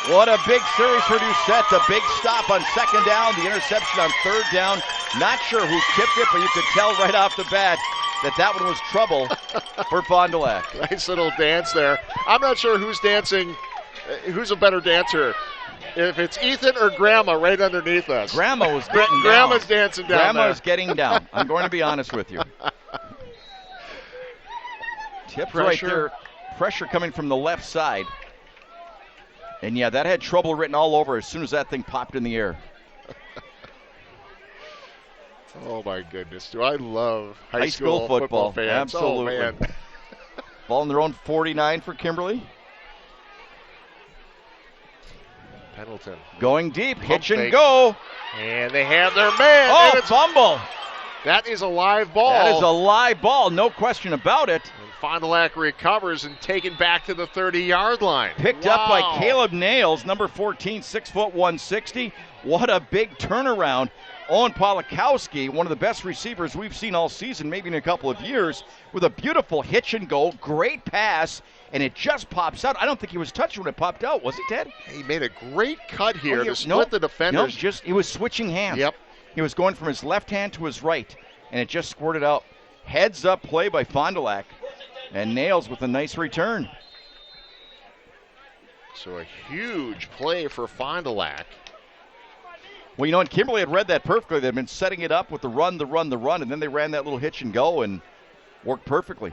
What a big series for Ducett. The big stop on second down, the interception on third down. Not sure who tipped it, but you could tell right off the bat that one was trouble for Fond du Lac. Nice little dance there. I'm not sure who's dancing, who's a better dancer. If it's Ethan or Grandma right underneath us. Grandma was getting down. Grandma's dancing down Grandma there. is getting down. I'm going to be honest with you. Tipped right there. Pressure coming from the left side. And, yeah, that had trouble written all over as soon as that thing popped in the air. Oh, my goodness. Do I love high school football fans. Absolutely. Oh, man. Ball in their own 49 for Kimberly. Pendleton. Going deep, hitch and go. And they have their man. Oh, fumble. That is a live ball. That is a live ball, no question about it. And Fond du Lac recovers and taken back to the 30-yard line. Picked up by Caleb Nails, number 14, 6 foot 160. What a big turnaround. Owen Polakowski, one of the best receivers we've seen all season, maybe in a couple of years, with a beautiful hitch and go, great pass, and it just pops out. I don't think he was touched when it popped out, was he, Ted? He made a great cut here to split the defenders. He was switching hands. Yep. He was going from his left hand to his right, and it just squirted out. Heads up play by Fond du Lac, and Nails with a nice return. So a huge play for Fond du Lac. Well, you know, and Kimberly had read that perfectly. They'd been setting it up with the run, and then they ran that little hitch and go and worked perfectly.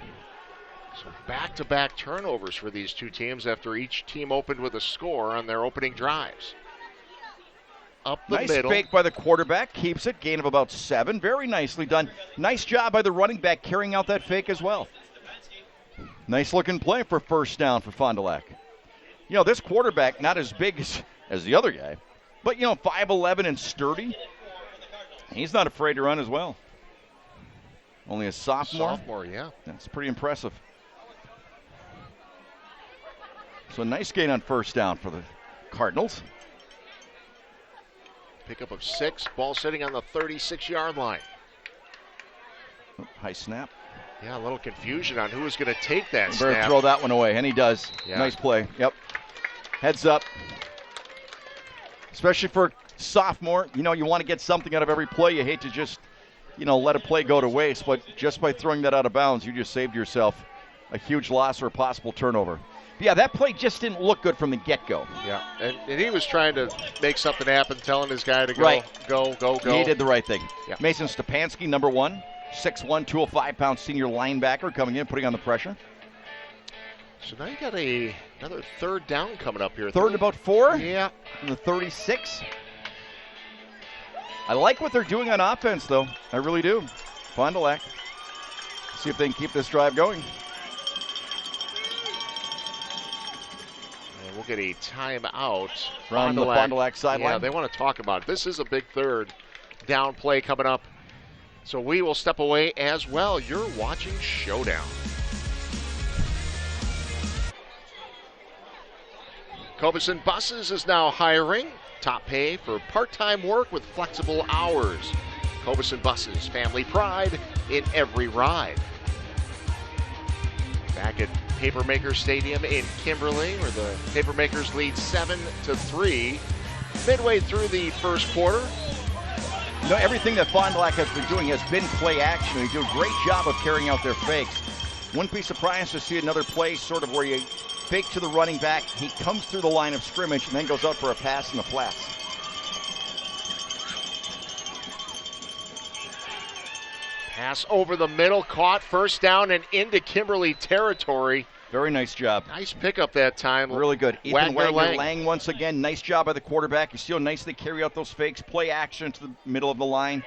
So back-to-back turnovers for these two teams after each team opened with a score on their opening drives. Up the middle. Nice fake by the quarterback, keeps it, gain of about 7. Very nicely done. Nice job by the running back carrying out that fake as well. Nice looking play for first down for Fond du Lac. You know, this quarterback, not as big as the other guy, but, you know, 5'11" and sturdy. He's not afraid to run as well. Only a sophomore. Sophomore, yeah. That's pretty impressive. So nice gain on first down for the Cardinals. Pickup of 6. Ball sitting on the 36-yard line. High snap. Yeah, a little confusion on who was going to take that Better snap. throw that one away, and he does. Yeah. Nice play. Yep. Heads up. Especially for sophomore, you know, you want to get something out of every play. You hate to just, you know, let a play go to waste, but just by throwing that out of bounds, you just saved yourself a huge loss or a possible turnover. Yeah, that play just didn't look good from the get-go. Yeah, and he was trying to make something happen, telling his guy to go, right. go. He did the right thing. Yeah. Mason Stepanski, number 1, 6'1", 205-pound senior linebacker coming in, putting on the pressure. So now you got another third down coming up here. Third and about 4? Yeah. From the 36. I like what they're doing on offense, though. I really do. Fond du Lac. See if they can keep this drive going. And we'll get a timeout From the Fond du Lac sideline. Yeah, they want to talk about it. This is a big third down play coming up. So we will step away as well. You're watching Showdown. Cobeson Buses is now hiring. Top pay for part-time work with flexible hours. Cobeson Buses, family pride in every ride. Back at Papermaker Stadium in Kimberly, where the Papermakers lead 7-3. Midway through the first quarter. You know, everything that Fond du Lac has been doing has been play action. They do a great job of carrying out their fakes. Wouldn't be surprised to see another play sort of where you fake to the running back, he comes through the line of scrimmage and then goes out for a pass in the flats. Pass over the middle, caught, first down and into Kimberly territory. Very nice job. Nice pickup that time. Really good. Ethan Wagner-Lang once again. Nice job by the quarterback. You see how nice they carry out those fakes. Play action to the middle of the line.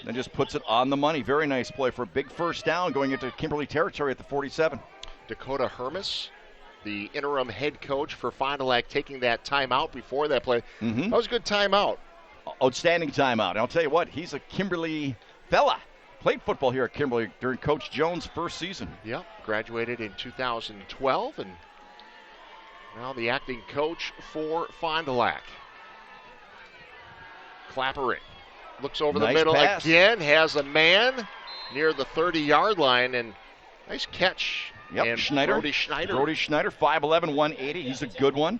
Then just puts it on the money. Very nice play for a big first down going into Kimberly territory at the 47. Dakota Hermes, the interim head coach for Fond du Lac, taking that timeout before that play. Mm-hmm. That was a good timeout. Outstanding timeout. And I'll tell you what, he's a Kimberly fella. Played football here at Kimberly during Coach Jones' first season. Yep, graduated in 2012 and now the acting coach for Fond du Lac. Clappering. Looks over the middle pass. again, has a man near the 30-yard line, and nice catch Yep, and Schneider. Brody Schneider. Brody Schneider, 5'11", 180. He's a good one.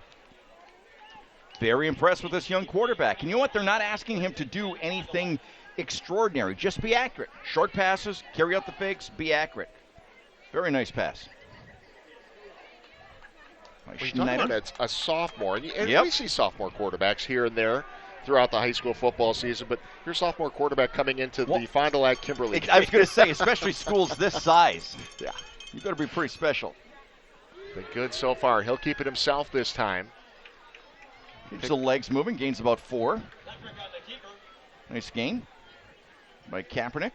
Very impressed with this young quarterback. And you know what? They're not asking him to do anything extraordinary. Just be accurate. Short passes, carry out the fakes, be accurate. Very nice pass. We're talking about a sophomore, and Yep. we see sophomore quarterbacks here and there throughout the high school football season, but your sophomore quarterback coming into the Fond du Lac Kimberly. I was going to say, especially schools this size. Yeah. You better be pretty special. Been good so far. He'll keep it himself this time. Keeps the legs moving, gains about 4. Nice gain by Kaepernick.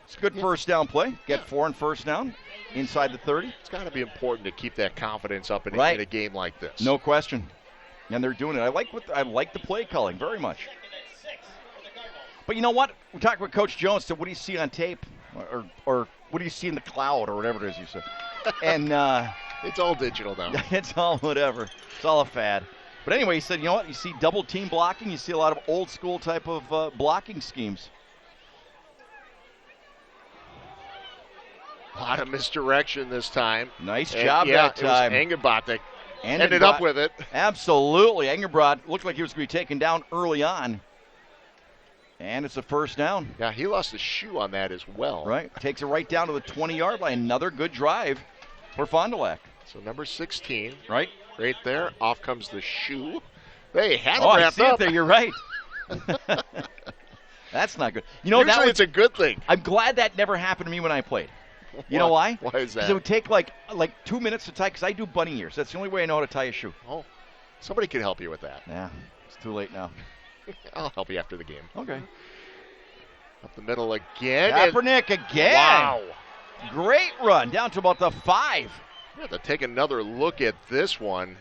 It's a good first down play. Get 4 on first down inside the 30. It's got to be important to keep that confidence up in a game like this. No question. And they're doing it. I like the play calling very much. But you know what? We talked with Coach Jones. So what do you see on tape, or what do you see in the cloud, or whatever it is you said? And it's all digital now. It's all whatever. It's all a fad. But anyway, he said, you know what? You see double team blocking. You see a lot of old school type of blocking schemes. A lot of misdirection this time. Nice job that time. It was Engelbart that ended up with it. Absolutely. Engelbart looked like he was going to be taken down early on. And it's a first down. Yeah, he lost his shoe on that as well. Right. Takes it right down to the 20-yard line. Another good drive for Fond du Lac. So number 16. Right. Right there. Off comes the shoe. They had it I wrapped see up. It there. You're right. That's not good. You know, usually it's a good thing. I'm glad that never happened to me when I played. You know why? Why is that? Because it would take like 2 minutes to tie, because I do bunny ears. That's the only way I know how to tie a shoe. Oh, somebody can help you with that. Yeah, it's too late now. I'll help you after the game. Okay. Up the middle again. Kaepernick again. Wow. Great run, down to about the 5. We have to take another look at this one.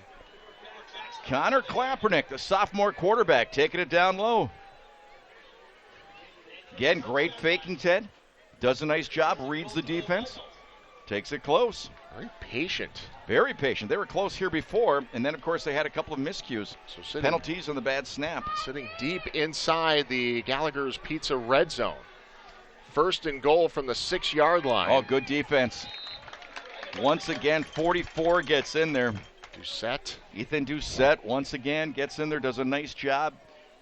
Connor Kaepernick, the sophomore quarterback, taking it down low. Again, great faking, Ted. Does a nice job, reads the defense, takes it close. Very patient. Very patient. They were close here before, and then, of course, they had a couple of miscues. So penalties on the bad snap. Sitting deep inside the Gallagher's Pizza red zone. First and goal from the 6-yard line. Oh, good defense. Once again, 44 gets in there. Ducett. Ethan Ducett once again gets in there, does a nice job.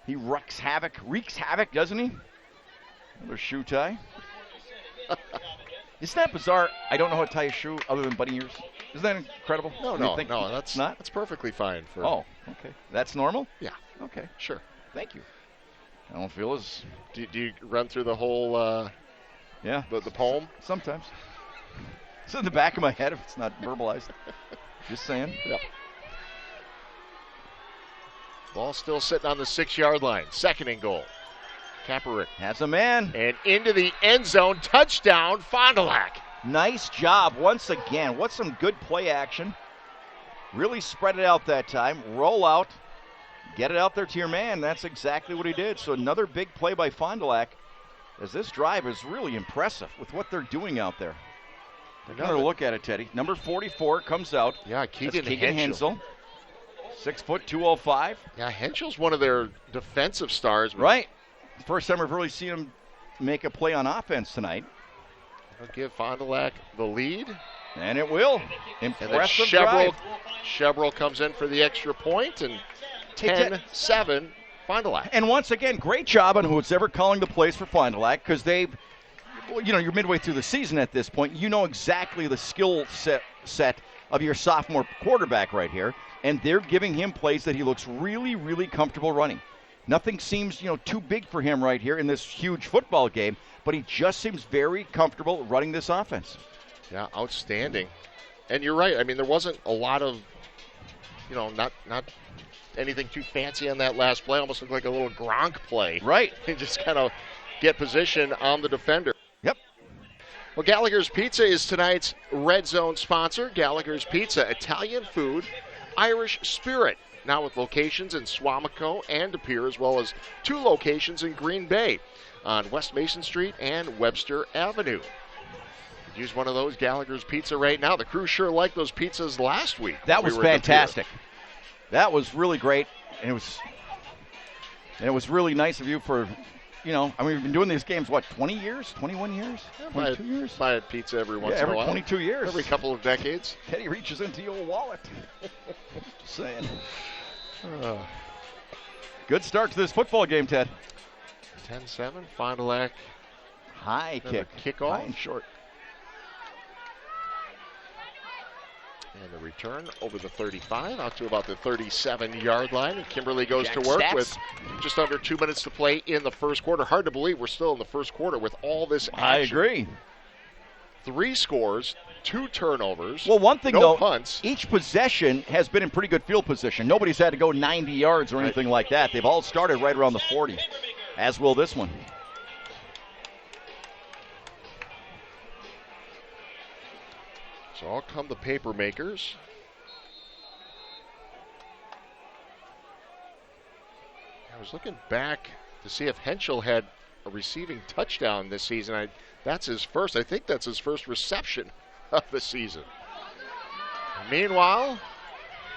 He wreaks havoc, doesn't he? Another shoe tie. Isn't that bizarre? I don't know how to tie a shoe other than bunny ears. Isn't that incredible? No, that's perfectly fine. Oh, okay. That's normal? Yeah. Okay. Sure. Thank you. I don't feel as... Do you run through the whole... Yeah. The poem? Sometimes. It's in the back of my head if it's not verbalized. Just saying. Yep. Ball still sitting on the 6-yard line. Second and goal. Kaepernick has a man. And into the end zone. Touchdown, Fond du Lac. Nice job once again. What's some good play action. Really spread it out that time. Roll out. Get it out there to your man. That's exactly what he did. So another big play by Fond du Lac, as this drive is really impressive with what they're doing out there. Another look at it, Teddy. Number 44 comes out. Yeah, Keegan Hensel. 6 foot, 205. Yeah, Henschel's one of their defensive stars. Right. First time I've really seen him make a play on offense tonight. I'll give Fond du Lac the lead. And it will. Impressive drive. Chevrolet comes in for the extra point, and 10-7, Fond du Lac. And once again, great job on who's ever calling the plays for Fond du Lac, because they've, you're midway through the season at this point. You know exactly the skill set of your sophomore quarterback right here, and they're giving him plays that he looks really, really comfortable running. Nothing seems, too big for him right here in this huge football game, but he just seems very comfortable running this offense. Yeah, outstanding. And you're right. I mean, there wasn't a lot of, not anything too fancy on that last play. Almost looked like a little Gronk play. Right. And just kind of get position on the defender. Yep. Well, Gallagher's Pizza is tonight's Red Zone sponsor. Gallagher's Pizza, Italian food, Irish spirit. Now with locations in Swamico and De Pere, as well as 2 locations in Green Bay on West Mason Street and Webster Avenue. Use one of those, Gallagher's Pizza, right now. The crew sure liked those pizzas last week. That was fantastic. That was really great, and it was really nice of you for we've been doing these games, 20 years, 21 years, 22 years? Buy a pizza every once in a every while. 22 years. Every couple of decades. Teddy reaches into the old wallet. Just saying. Good start to this football game, Ted. 10-7, Fond du Lac. High kick. Kickoff. High and short. And the return over the 35 out to about the 37-yard line. And Kimberly goes Jack to work stats. with just under 2 minutes to play in the first quarter. Hard to believe we're still in the first quarter with all this action. I agree. 3 scores, 2 turnovers. Well, one thing, no though, punts. each possession has been in pretty good field position. Nobody's had to go 90 yards or anything like that. They've all started right around the 40, as will this one. So all come the paper makers. I was looking back to see if Henschel had a receiving touchdown this season. That's his first. I think that's his first reception of the season. Meanwhile,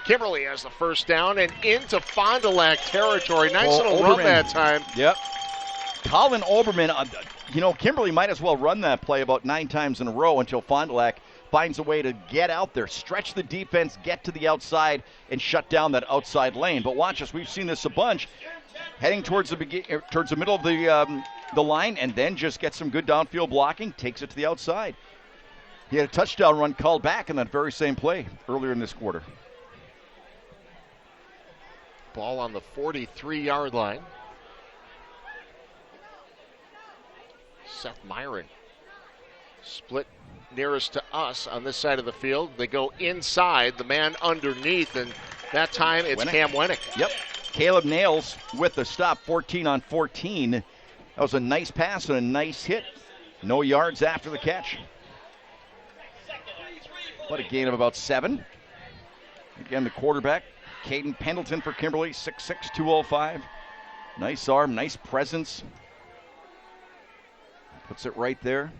Kimberly has the first down and into Fond du Lac territory. Nice little run that time. Yep. Colin Oberman, Kimberly might as well run that play about 9 times in a row until Fond du Lac finds a way to get out there, stretch the defense, get to the outside, and shut down that outside lane. But watch us. We've seen this a bunch. Heading towards the middle of the line, and then just gets some good downfield blocking, takes it to the outside. He had a touchdown run called back in that very same play earlier in this quarter. Ball on the 43-yard line. Seth Myron split nearest to us on this side of the field. They go inside, the man underneath, and that time it's Cam Wennick. Yep. Caleb Nails with the stop, 14 on 14. That was a nice pass and a nice hit. No yards after the catch. What a gain of about 7. Again, the quarterback, Caden Pendleton for Kimberly, 6'6", 205. Nice arm, nice presence. Puts it right there.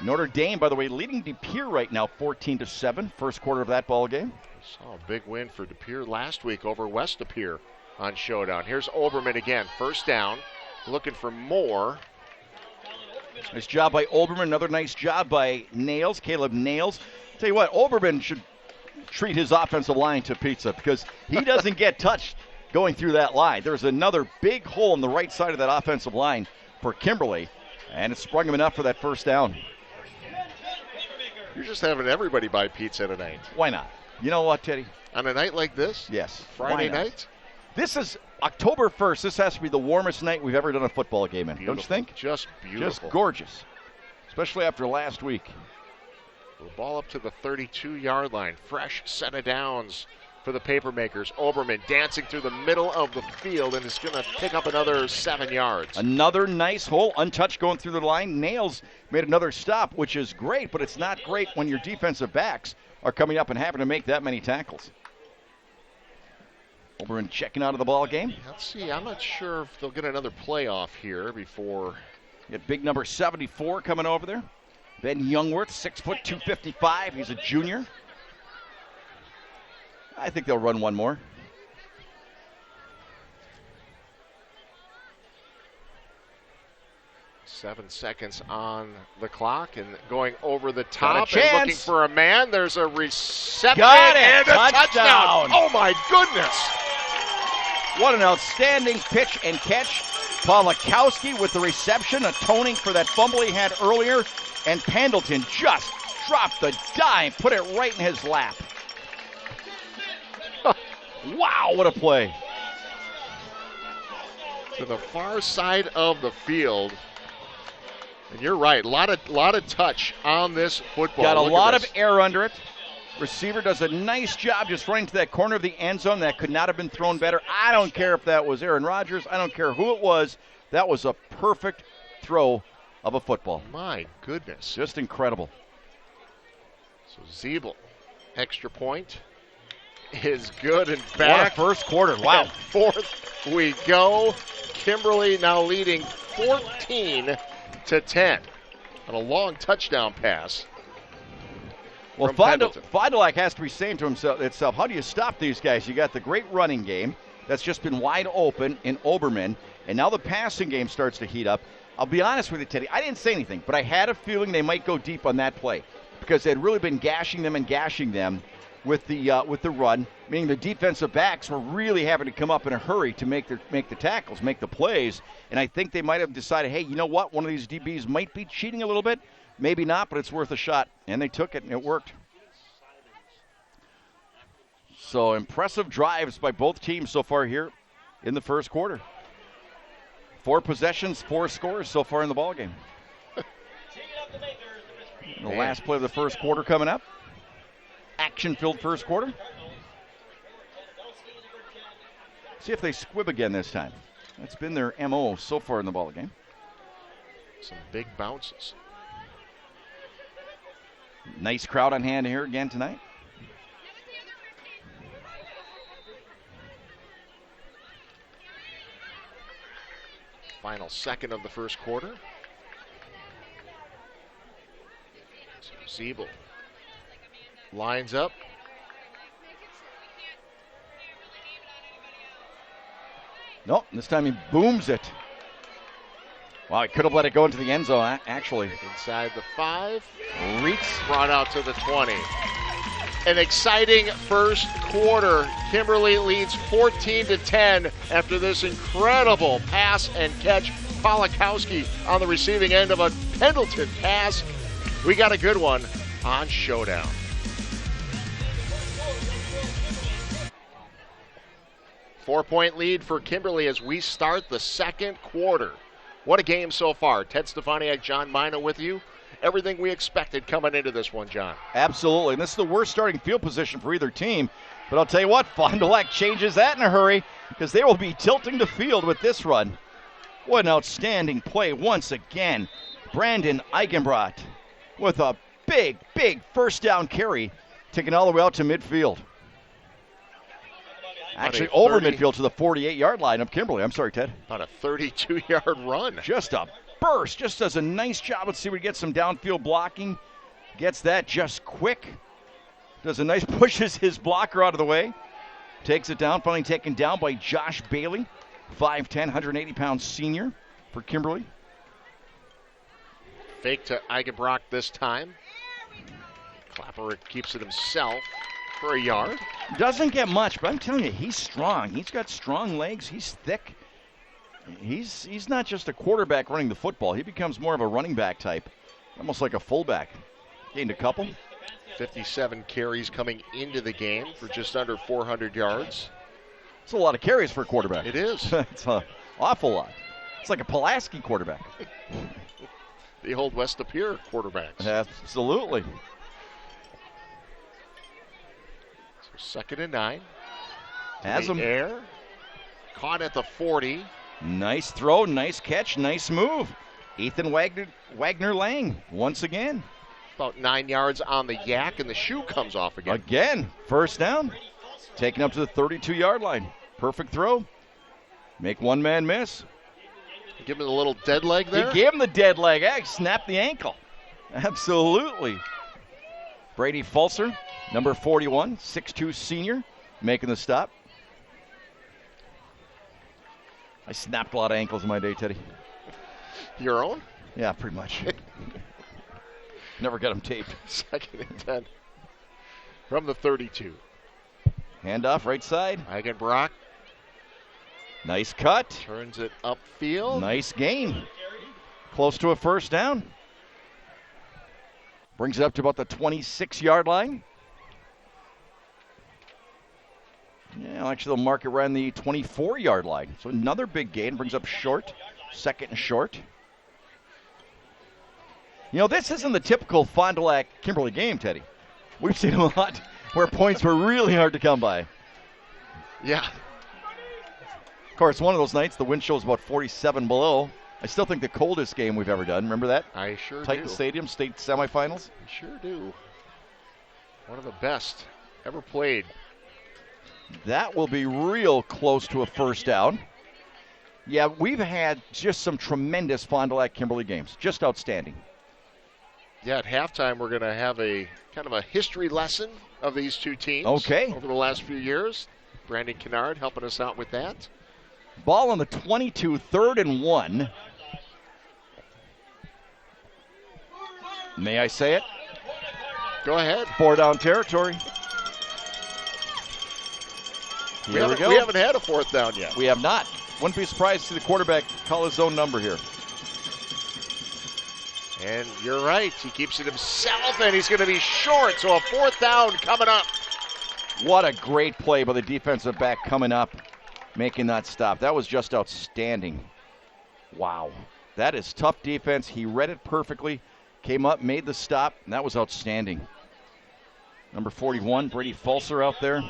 Notre Dame, by the way, leading De Pere right now, 14-7. First quarter of that ball game. Saw a big win for De Pere last week over West De Pere on Showdown. Here's Oberman again, first down, looking for more. Nice job by Oberman. Another nice job by Nails, Caleb Nails. Tell you what, Oberman should treat his offensive line to pizza because he doesn't get touched going through that line. There's another big hole in the right side of that offensive line for Kimberly, and it sprung him enough for that first down. You're just having everybody buy pizza tonight. Why not? You know what, Teddy? On a night like this? Yes. Friday night? This is October 1st. This has to be the warmest night we've ever done a football game in. Beautiful. Don't you think? Just beautiful. Just gorgeous. Especially after last week. The ball up to the 32-yard line. Fresh set of downs for the Papermakers. Oberman dancing through the middle of the field and is going to pick up another 7 yards. Another nice hole, untouched going through the line. Nails made another stop, which is great, but it's not great when your defensive backs are coming up and having to make that many tackles. Oberman checking out of the ball game. Let's see. I'm not sure if they'll get another playoff here before. You got big number 74 coming over there. Ben Youngworth, 6 foot, 255. He's a junior. I think they'll run one more. Seven seconds on the clock and going over the top and looking for a man. There's a reception and a touchdown. Oh my goodness. What an outstanding pitch and catch. Polakowski with the reception, atoning for that fumble he had earlier. And Pendleton just dropped the dime, put it right in his lap. Wow, what a play. To the far side of the field. And you're right, a lot of touch on this football. Got a lot of air under it. Receiver does a nice job just running to that corner of the end zone. That could not have been thrown better. I don't care if that was Aaron Rodgers. I don't care who it was. That was a perfect throw of a football. My goodness. Just incredible. So Zeeble, extra point is good and back. What a first quarter. Wow. And fourth we go. Kimberly now leading 14-10 on a long touchdown pass. Well, Fond du Lac has to be saying to itself, how do you stop these guys? You got the great running game. that's just been wide open in Oberman, and now the passing game starts to heat up. I'll be honest with you, Teddy, I didn't say anything, but I had a feeling they might go deep on that play because they had really been gashing them with the run, meaning the defensive backs were really having to come up in a hurry to make the tackles, make the plays, and I think they might have decided, hey, you know what, one of these DBs might be cheating a little bit, maybe not, but it's worth a shot, and they took it, and it worked. So impressive drives by both teams so far here in the first quarter. 4 possessions, 4 scores so far in the ballgame. The last play of the first quarter coming up. Action-filled first quarter. See if they squib again this time. That's been their MO so far in the ballgame. Some big bounces. Nice crowd on hand here again tonight. Final second of the first quarter. Siebel lines up. Nope, this time he booms it. Wow, he could have let it go into the end zone, actually. Inside the 5. Reeks. Brought out to the 20. An exciting first quarter. Kimberly leads 14-10 after this incredible pass and catch. Polakowski on the receiving end of a Pendleton pass. We got a good one on Showdown. Four-point lead for Kimberly as we start the second quarter. What a game so far. Ted Stefaniak, John Mina with you. Everything we expected coming into this one, John. Absolutely, and this is the worst starting field position for either team. But I'll tell you what, Fond du Lac changes that in a hurry because they will be tilting the field with this run. What an outstanding play once again. Brandon Eigenbrot with a big first down carry, taking all the way out to midfield. Actually, over midfield to the 48-yard line of Kimberly. I'm sorry, Ted. About a 32-yard run. Just a burst. Just does a nice job. Let's see if we get some downfield blocking. Gets that just quick. Does a nice, pushes his blocker out of the way. Takes it down. Finally taken down by Josh Bailey. 5'10", 180-pound senior for Kimberly. Fake to Eigenbrock this time. Clapper keeps it himself for a yard. Doesn't get much, but I'm telling you, he's strong. He's got strong legs. He's thick. He's not just a quarterback running the football. He becomes more of a running back type, almost like a fullback. Gained a couple. 57 carries coming into the game for just under 400 yards. It's a lot of carries for a quarterback. It is. It's an awful lot. It's like a Pulaski quarterback. The old West Lapeer quarterbacks. Absolutely. So 2nd and 9. Has him. Air. Caught at the 40. Nice throw, nice catch, nice move. Ethan Wagner Lang once again. About 9 yards on the yak, and the shoe comes off again. Again, first down. Taken up to the 32-yard line. Perfect throw. Make one man miss. Give him a little dead leg there? He gave him the dead leg. Snapped the ankle. Absolutely. Brady Fulcer, number 41, 6'2" senior, making the stop. I snapped a lot of ankles in my day, Teddy. Your own? Yeah, pretty much. Never got them taped. 2nd and 10 from the 32. Handoff right side. Eigenbrock Nice cut. turns it upfield. Nice gain. Close to a first down. Brings it up to about the 26-yard line. Yeah, actually they'll mark it around the 24-yard line. So another big gain. Brings up short. 2nd and short. You know, this isn't the typical Fond du Lac Kimberly game, Teddy. We've seen a lot where points were really hard to come by. Yeah. Of course, one of those nights, the wind chill was about 47 below. I still think the coldest game we've ever done. Remember that? I sure Titan do. Stadium, state semifinals. I sure do. One of the best ever played. That will be real close to a first down. Yeah, we've had just some tremendous Fond du Lac Kimberly games. Just outstanding. Yeah, at halftime we're going to have a kind of a history lesson of these two teams. Okay. Over the last few years. Brandon Kennard helping us out with that. Ball on the 22, 3rd and 1. May I say it? Go ahead. 4 down territory. Here we go. We haven't had a 4th down yet. We have not. Wouldn't be surprised to see the quarterback call his own number here. And you're right. He keeps it himself, and he's going to be short. So a 4th down coming up. What a great play by the defensive back coming up, making that stop. That was just outstanding. Wow. That is tough defense. He read it perfectly, came up, made the stop, and that was outstanding. Number 41, Brady Fulcer out there.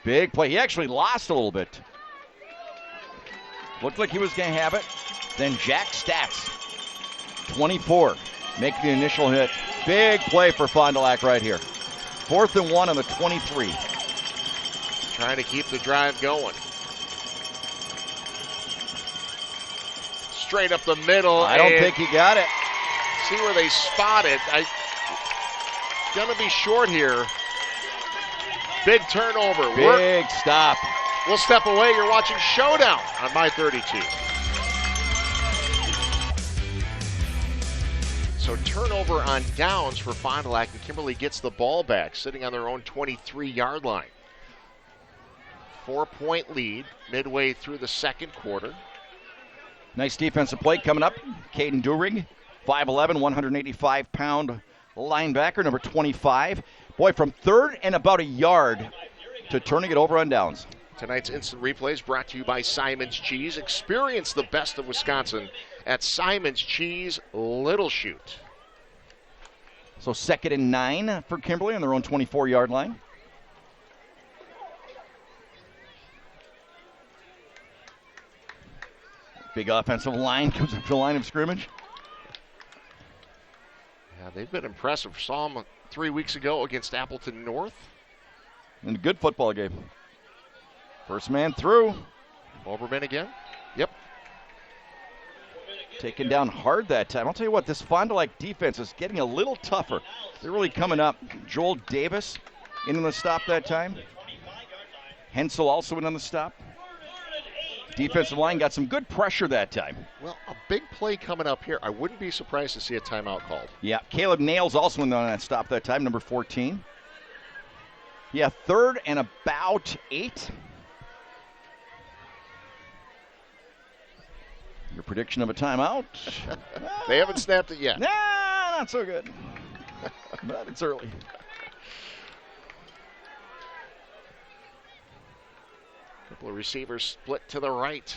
Big play. He actually lost a little bit. Looked like he was going to have it. Then Jack Stats, 24, making the initial hit. Big play for Fond du Lac right here. 4th and 1 on the 23. Trying to keep the drive going. Straight up the middle. I don't think he got it. See where they spot it. Gonna be short here. Big turnover. Big stop. We'll step away. You're watching Showdown on My 32. So turnover on downs for Fond du Lac, and Kimberly gets the ball back, sitting on their own 23-yard line. 4-point lead midway through the second quarter. Nice defensive play coming up. Caden During, 5'11", 185-pound linebacker, number 25. Boy, from 3rd and about a yard to turning it over on downs. Tonight's instant replays brought to you by Simon's Cheese. Experience the best of Wisconsin at Simon's Cheese, Little Chute. So 2nd and 9 for Kimberly on their own 24-yard line. Big offensive line comes up to the line of scrimmage. Yeah, they've been impressive. Saw them 3 weeks ago against Appleton North. And a good football game. First man through. Oberman again. Yep. Taken down hard that time. I'll tell you what, this Fond du Lac defense is getting a little tougher. They're really coming up. Joel Davis in on the stop that time. Hensel also in on the stop. Defensive line got some good pressure that time. Well, a big play coming up here. I wouldn't be surprised to see a timeout called. Yeah, Caleb Nails also in on that stop that time, number 14. Yeah, 3rd and about 8. Your prediction of a timeout? They haven't snapped it yet. Nah, not so good. But it's early. Couple of receivers split to the right.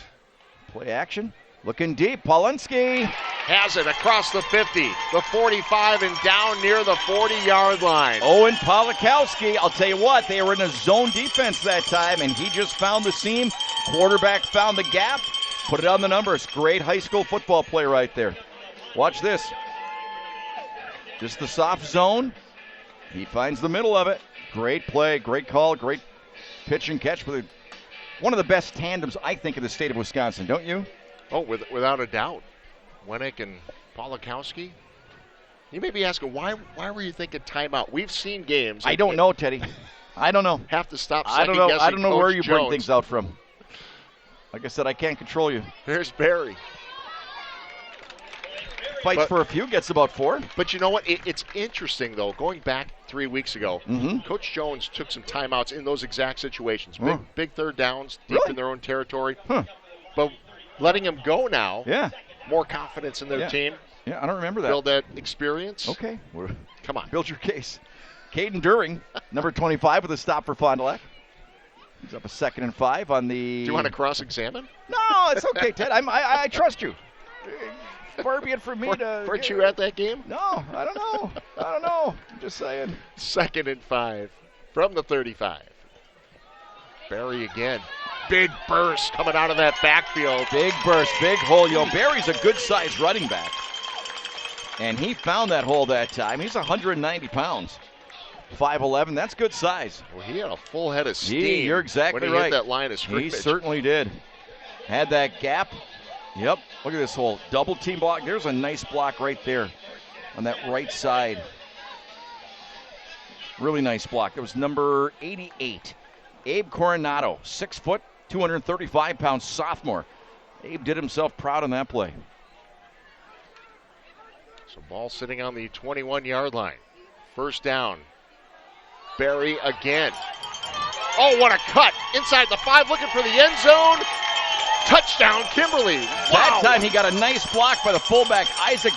Play action. Looking deep. Polinsky has it across the 50, the 45, and down near the 40-yard line. Owen Polakowski, I'll tell you what, they were in a zone defense that time, and he just found the seam. Quarterback found the gap, put it on the numbers. Great high school football play right there. Watch this. Just the soft zone. He finds the middle of it. Great play, great call, great pitch and catch for one of the best tandems, I think, in the state of Wisconsin, don't you? Oh, without a doubt. Winnick and Polakowski. You may be asking, why were you thinking timeout? We've seen games. I don't know, Teddy. I don't know. Have to stop I don't know. I don't know Coach where you Jones. bring things out from. Like I said, I can't control you. There's Barry. Fights for a few, gets about 4. But you know what? It's interesting, though. Going back 3 weeks ago, Coach Jones took some timeouts in those exact situations. Big third downs, deep in their own territory. But letting them go now, more confidence in their team. Yeah, I don't remember that. Build that experience. Okay. Come on. Build your case. Caden During, number 25 with a stop for Fond du Lac. He's up a 2nd and 5 on the... Do you want to cross-examine? No, it's okay, Ted. I trust you. Far be it from me to... Weren't you at that game? No, I don't know. I'm just saying. 2nd and 5 from the 35. Barry again. Big burst coming out of that backfield. Big burst, big hole. Barry's a good-sized running back. And he found that hole that time. He's 190 pounds. 5'11", that's good size. Well, he had a full head of steam. You're exactly when he right. hit that line of scrimmage. He certainly did. Had that gap. Yep, look at this hole. Double team block. There's a nice block right there on that right side. Really nice block. It was number 88. Abe Coronado, 6 foot, 235-pound sophomore. Abe did himself proud on that play. So ball sitting on the 21-yard line. First down. Barry again. Oh, what a cut. Inside the 5, looking for the end zone. Touchdown, Kimberly. Wow. That time he got a nice block by the fullback, Isaac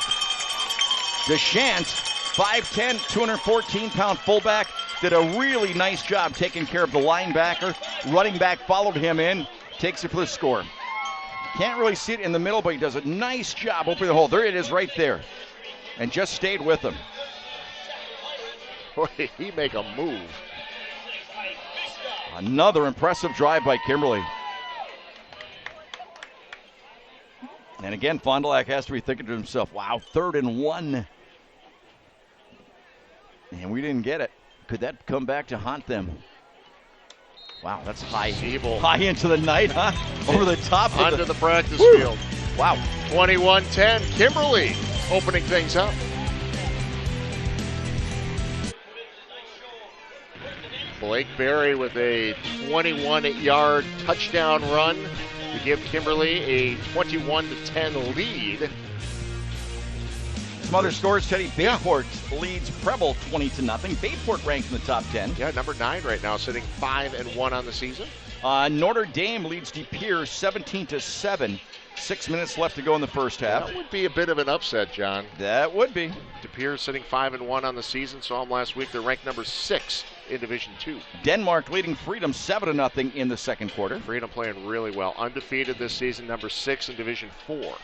Ducett, 5'10", 214-pound fullback. Did a really nice job taking care of the linebacker. Running back followed him in, takes it for the score. Can't really see it in the middle, but he does a nice job opening the hole. There it is right there. And just stayed with him. Boy, he make a move. Another impressive drive by Kimberly. And again, Fond du Lac has to be thinking to himself, wow, 3rd and 1. And we didn't get it. Could that come back to haunt them? Wow, that's high. Evil. High into the night, huh? Over the top. Onto the practice field. Wow. 21-10, Kimberly opening things up. Blake Berry with a 21-yard touchdown run to give Kimberly a 21-10 lead. Some other scores, Teddy. Bayport leads Preble 20-0. Bayport ranked in the top 10. Yeah, number 9 right now, sitting 5-1 on the season. Notre Dame leads De Pere 17-7. 6 minutes left to go in the first half. That would be a bit of an upset, John. That would be. De Pere sitting 5-1 on the season. Saw them last week. They're ranked number 6 in Division 2. Denmark leading Freedom 7-0 in the second quarter. Freedom playing really well. Undefeated this season, number 6 in Division 4.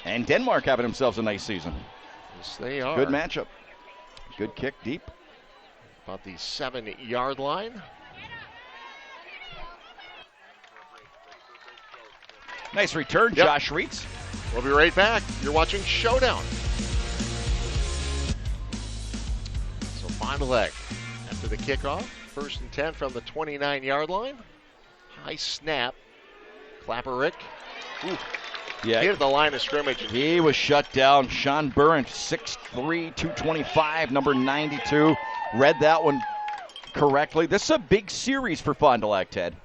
And Denmark having themselves a nice season. Yes, they are. Good matchup. Good kick deep. About the 7-yard line. Nice return, Yep. Josh Reitz. We'll be right back. You're watching Showdown. So Fond du Lac after the kickoff. 1st and 10 from the 29-yard line. High snap. Clapperick. Ooh. Yeah. Hit the line of scrimmage. He was shut down. Sean Burrant, 6'3", 225, number 92. Read that one correctly. This is a big series for Fond du Lac, Ted.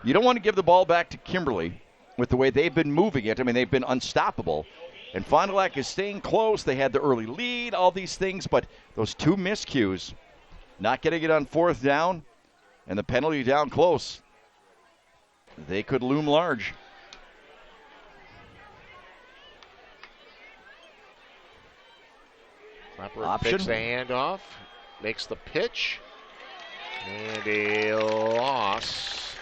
You don't want to give the ball back to Kimberly with the way they've been moving it. I mean, they've been unstoppable. And Fond du Lac is staying close. They had the early lead, all these things, but those 2 miscues, not getting it on 4th down, and the penalty down close, they could loom large. Clapper takes the handoff, makes the pitch, and a loss.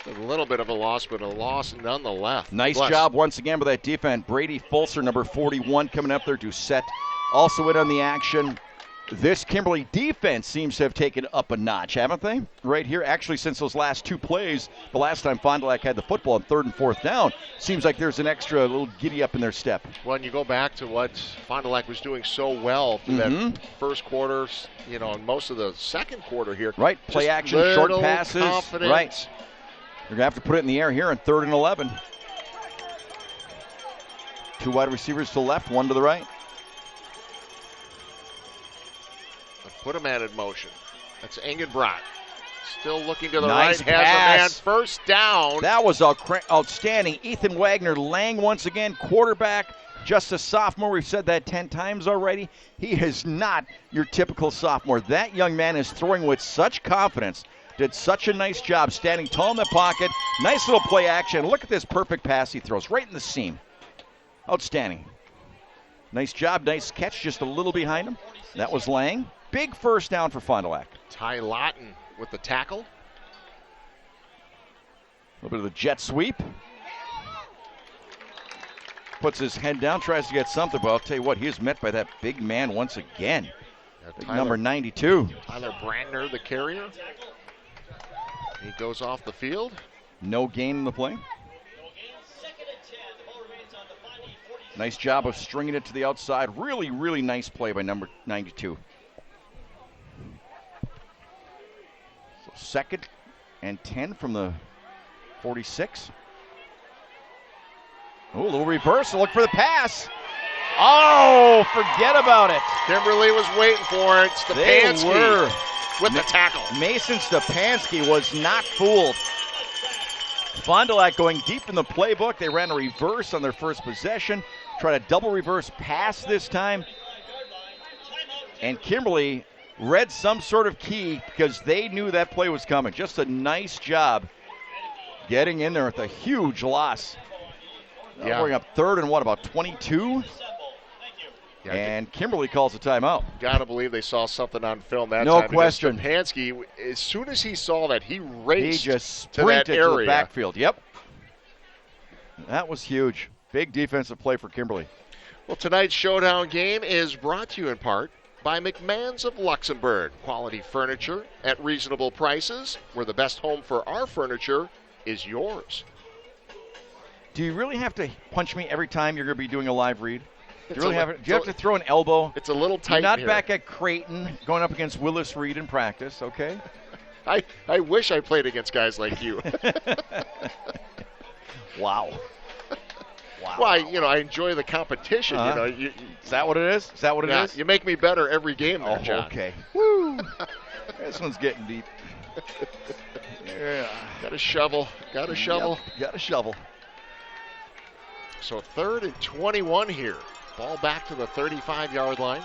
Just a little bit of a loss, but a loss nonetheless. Nice job once again by that defense. Brady Fulcer, number 41, coming up there. Ducett also in on the action. This Kimberly defense seems to have taken up a notch, haven't they? Right here, actually, since those last 2 plays, the last time Fond du Lac had the football on 3rd and 4th down, seems like there's an extra little giddy up in their step. Well, and you go back to what Fond du Lac was doing so well through that first quarter, you know, and most of the second quarter here. Right, play action, short passes. Confidence. Right. They're going to have to put it in the air here on 3rd and 11. 2 wide receivers to the left, 1 to the right. Put him in motion. That's Engenbrot. Still looking to the Nice right. Has pass. a man first down. That was outstanding. Ethan Wagner Lang once again, quarterback, just a sophomore. We've said that 10 times already. He is not your typical sophomore. That young man is throwing with such confidence. Did such a nice job standing tall in the pocket. Nice little play action. Look at this perfect pass he throws right in the seam. Outstanding. Nice job, nice catch, just a little behind him. That was Lang. Big first down for Fond du Lac. Ty Lawton with the tackle. A little bit of the jet sweep. Puts his head down, tries to get something, but I'll tell you what, he is met by that big man once again. Number 92. Tyler Brandner, the carrier. He goes off the field. No gain in the play. Nice job of stringing it to the outside. Really, really nice play by number 92. So 2nd and 10 from the 46. Oh, a little reversal. Look for the pass. Oh, forget about it. Kimberly was waiting for it. They Stefanski. were. with the tackle. Mason Stepanski was not fooled. Fond du Lac going deep in the playbook. They ran a reverse on their first possession. Tried a double reverse pass this time. And Kimberly read some sort of key because they knew that play was coming. Just a nice job getting in there with a huge loss. Yeah. Bring up third and about 22? Yeah, and Kimberly calls a timeout. Gotta believe they saw something on film that no time. No question. Stepanski, as soon as he saw that, he raced he just to sprinted that area. To the backfield. Yep. That was huge. Big defensive play for Kimberly. Well, tonight's Showdown game is brought to you in part by McMahon's of Luxembourg. Quality furniture at reasonable prices, where the best home for our furniture is yours. Do you really have to punch me every time you're going to be doing a live read? Do you have to throw an elbow? It's a little tight. You're not here. back at Creighton going up against Willis Reed in practice, okay? I wish I played against guys like you. Wow. Well, I enjoy the competition. Is that what it is? Is that what it is? You make me better every game there, John. Okay. Woo. This one's getting deep. Yeah. Got a shovel. Got a shovel. Yep. Got a shovel. So 3rd and 21 here. Ball back to the 35-yard line.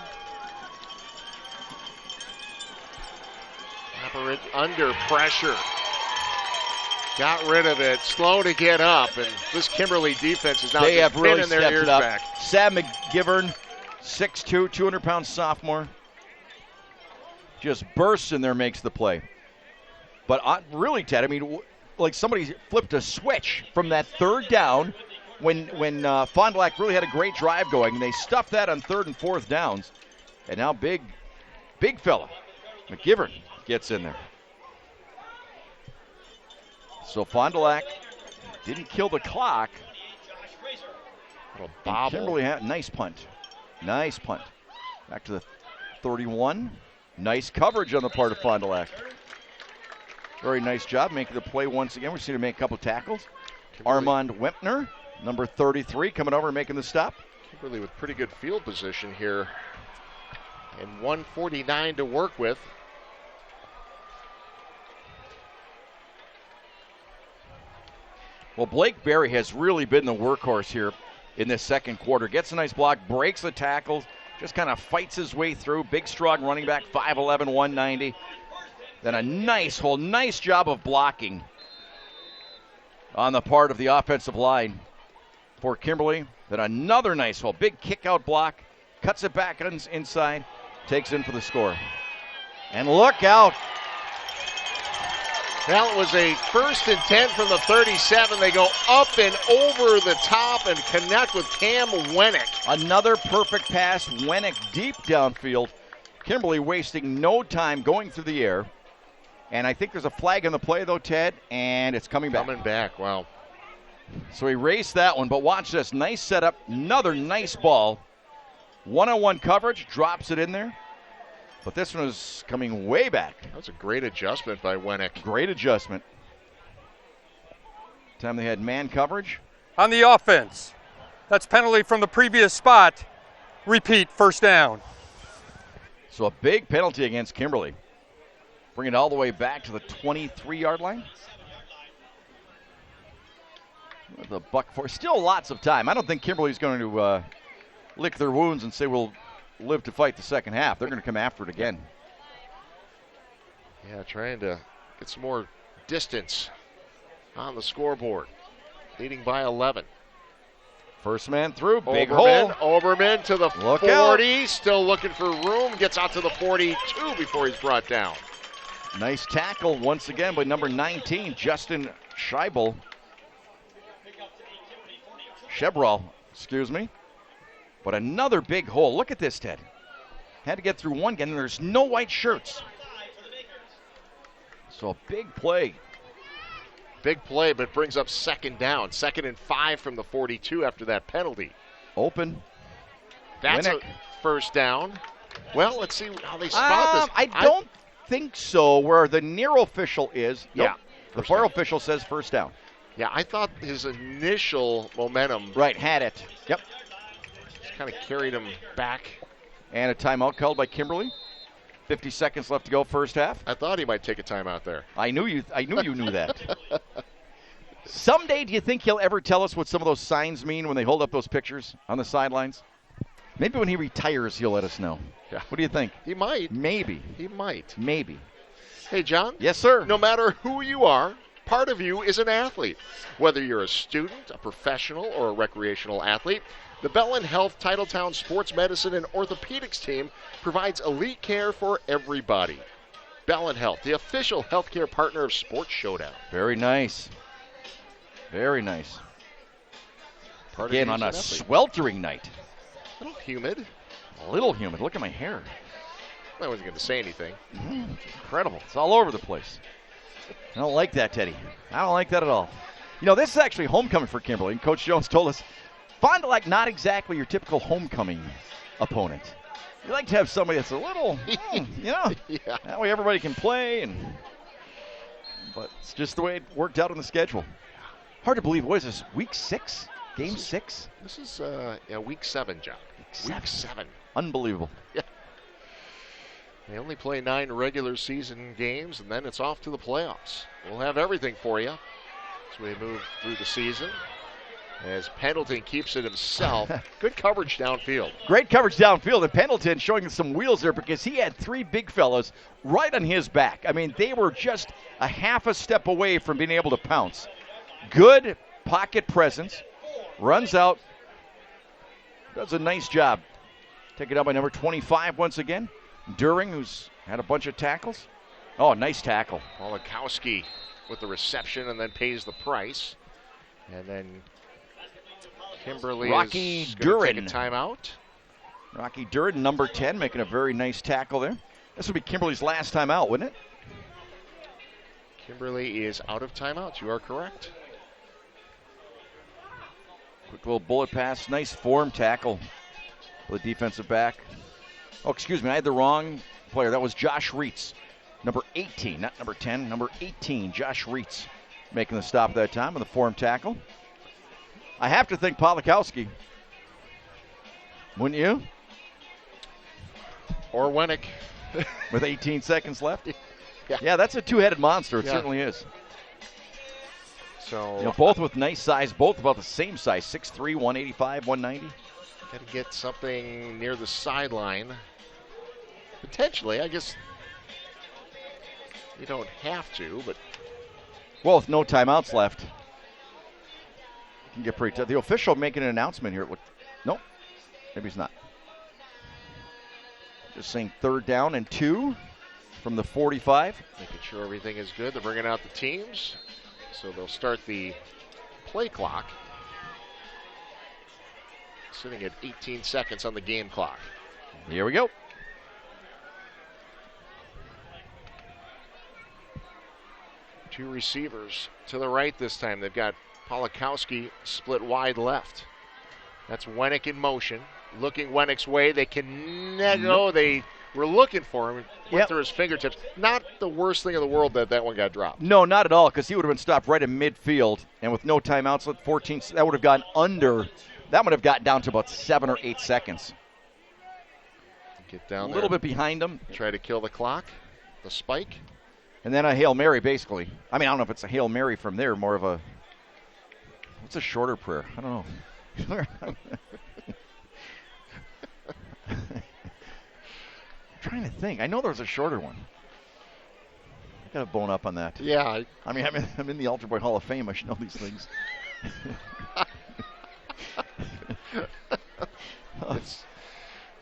Apparit under pressure. Got rid of it. Slow to get up. And this Kimberly defense is now they have really their stepped ears it up. back. Sam McGivern, 6'2", 200-pound sophomore. Just bursts in there, makes the play. But really, Ted, I mean, like somebody flipped a switch from that 3rd down when Fond du Lac really had a great drive going, and they stuffed that on 3rd and 4th downs. And now big fella, McGivern, gets in there. So Fond du Lac didn't kill the clock. Little bobble. Kimberly had nice punt. Nice punt. Back to the 31. Nice coverage on the part of Fond du Lac. Very nice job making the play once again. We've seen him make a couple tackles. Kimberly. Armand Wempner, number 33, coming over and making the stop. Kimberly with pretty good field position here. And 149 to work with. Well, Blake Berry has really been the workhorse here in this second quarter. Gets a nice block, breaks the tackles, just kind of fights his way through. Big, strong running back, 5'11", 190. Then a nice job of blocking on the part of the offensive line for Kimberly. Then another nice hole, big kick-out block, cuts it back inside, takes in for the score. And look out. That was a 1st and 10 from the 37. They go up and over the top and connect with Cam Wennick. Another perfect pass, Wennick deep downfield. Kimberly wasting no time going through the air. And I think there's a flag on the play, though, Ted, and it's coming back. Coming back, wow. So he raced that one, but watch this. Nice setup, another nice ball. One-on-one coverage, drops it in there. But this one is coming way back. That was a great adjustment by Wennick. Great adjustment. Time they had man coverage. On the offense, that's penalty from the previous spot. Repeat, 1st down. So a big penalty against Kimberly. Bring it all the way back to the 23-yard line. The buck for still lots of time. I don't think Kimberly's going to lick their wounds and say we'll live to fight the second half. They're going to come after it again. Yeah, trying to get some more distance on the scoreboard. Leading by 11. First man through, big Oberman, hole. Oberman to the Look 40, out. Still looking for room, gets out to the 42 before he's brought down. Nice tackle once again by number 19, Justin Scheibel. Chebrol, excuse me. But another big hole. Look at this, Ted. Had to get through one again, and there's no white shirts. So a big play. Big play, but brings up 2nd down. 2nd and 5 from the 42 after that penalty. Open. That's Winnick. a 1st down. Well, let's see how they spot this. I don't think so. Where the near official is. Yeah. Nope. The far official says 1st down. Yeah, I thought his initial momentum. Right, had it. Yep. Just kind of carried him back. And a timeout called by Kimberly. 50 seconds left to go, first half. I thought he might take a timeout there. I knew you knew that. Someday, do you think he'll ever tell us what some of those signs mean when they hold up those pictures on the sidelines? Maybe when he retires, he'll let us know. Yeah. What do you think? He might. Maybe. He might. Maybe. Hey, John. Yes, sir. No matter who you are, part of you is an athlete. Whether you're a student, a professional, or a recreational athlete, the Bellin Health Titletown Sports Medicine and Orthopedics team provides elite care for everybody. Bellin Health, the official healthcare partner of Sports Showdown. Very nice. Very nice. Part Again, of on a athlete. sweltering night. A little humid. A little humid. Look at my hair. I wasn't going to say anything. Incredible. It's all over the place. I don't like that, Teddy. I don't like that at all. You know, this is actually homecoming for Kimberly, and Coach Jones told us Fond du Lac, not exactly your typical homecoming opponent. You like to have somebody that's a little, Yeah. that way everybody can play, but it's just the way it worked out on the schedule. Hard to believe. What is this, week 6? Game 6? This is week 7, John. Week 7. Unbelievable. Yeah. They only play 9 regular season games, and then it's off to the playoffs. We'll have everything for you as we move through the season. As Pendleton keeps it himself. Good coverage downfield. Great coverage downfield, and Pendleton showing some wheels there because he had 3 big fellas right on his back. I mean, they were just a half a step away from being able to pounce. Good pocket presence. Runs out. Does a nice job. Taken out by number 25 once again. During, who's had a bunch of tackles. Oh, nice tackle. Polakowski with the reception and then pays the price. And then Kimberly Rocky is going to take a Durin. timeout. Rocky Durin, number 10, making a very nice tackle there. This would be Kimberly's last time out, wouldn't it? Kimberly is out of timeouts. You are correct. Quick little bullet pass. Nice form tackle for the defensive back. Oh, excuse me, I had the wrong player. That was Josh Reitz, number 18, not number 10, number 18, Josh Reitz, making the stop that time with the form tackle. I have to think Polakowski. Wouldn't you? Or Wennick. With 18 seconds left? Yeah. Yeah, that's a two-headed monster. It Yeah. certainly is. So You know, both with nice size, both about the same size, 6'3", 185, 190. got to get something near the sideline. Potentially, I guess you don't have to, but Well, with no timeouts left, you can get pretty tough. The official making an announcement here. Nope, maybe he's not. Just saying 3rd down and 2 from the 45. making sure everything is good. They're bringing out the teams, so they'll start the play clock. Sitting at 18 seconds on the game clock. Here we go. Two receivers to the right this time. They've got Polakowski split wide left. That's Wennick in motion. Looking Wennick's way. They can go. They were looking for him. Went Yep. through his fingertips. Not the worst thing in the world that one got dropped. No, not at all, because he would have been stopped right in midfield, and with no timeouts left, 14. That would have gone under. That would have gotten down to about 7 or 8 seconds. Get A down little there. bit behind him, Try to kill the clock. The spike. and then a Hail Mary, basically. I mean, I don't know if it's a Hail Mary from there, more of a. What's a shorter prayer? I don't know. I'm trying to think. I know there was a shorter one. I got to bone up on that. Yeah. I mean, I'm in the Ultra Boy Hall of Fame. I should know these things.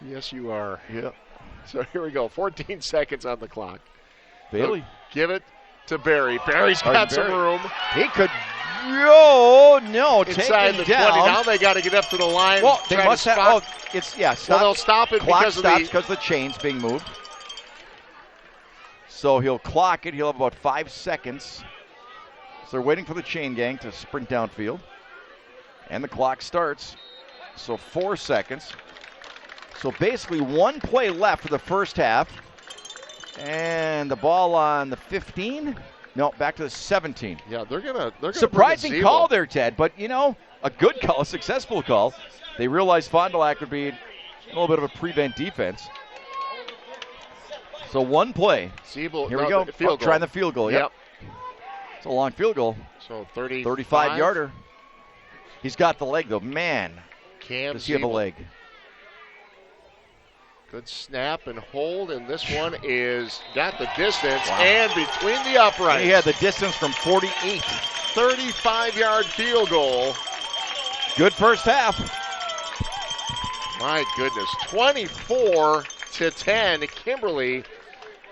Yes, you are. Yeah. So here we go. 14 seconds on the clock. Bailey. Give it to Barry. Barry's got some Barry. room. He could. Oh, no. Inside taken the 20. down. Now they got to get up to the line. Well, they try to must have. spot. Oh, it's, yeah, Well, stop. they'll stop it Clock because stops of because the chain's being moved. So he'll clock it. He'll have about 5 seconds. So they're waiting for the chain gang to sprint downfield. And the clock starts. So 4 seconds. So basically 1 play left for the first half. And the ball on the 15. No, back to the 17. Yeah, they're gonna Surprising call there, Ted, but you know, a good call, a successful call. They realized Fond du Lac would be a little bit of a prevent defense. So one play. Siebel, Here we go. Field goal. Trying the field goal. Yep. It's a long field goal. So 35. 35-yarder. He's got the leg, though. Man, Cam does he have a leg? Good snap and hold, and this one is got the distance and between the uprights. He had the distance from 48. 35-yard field goal. Good first half. My goodness, 24-10. Kimberly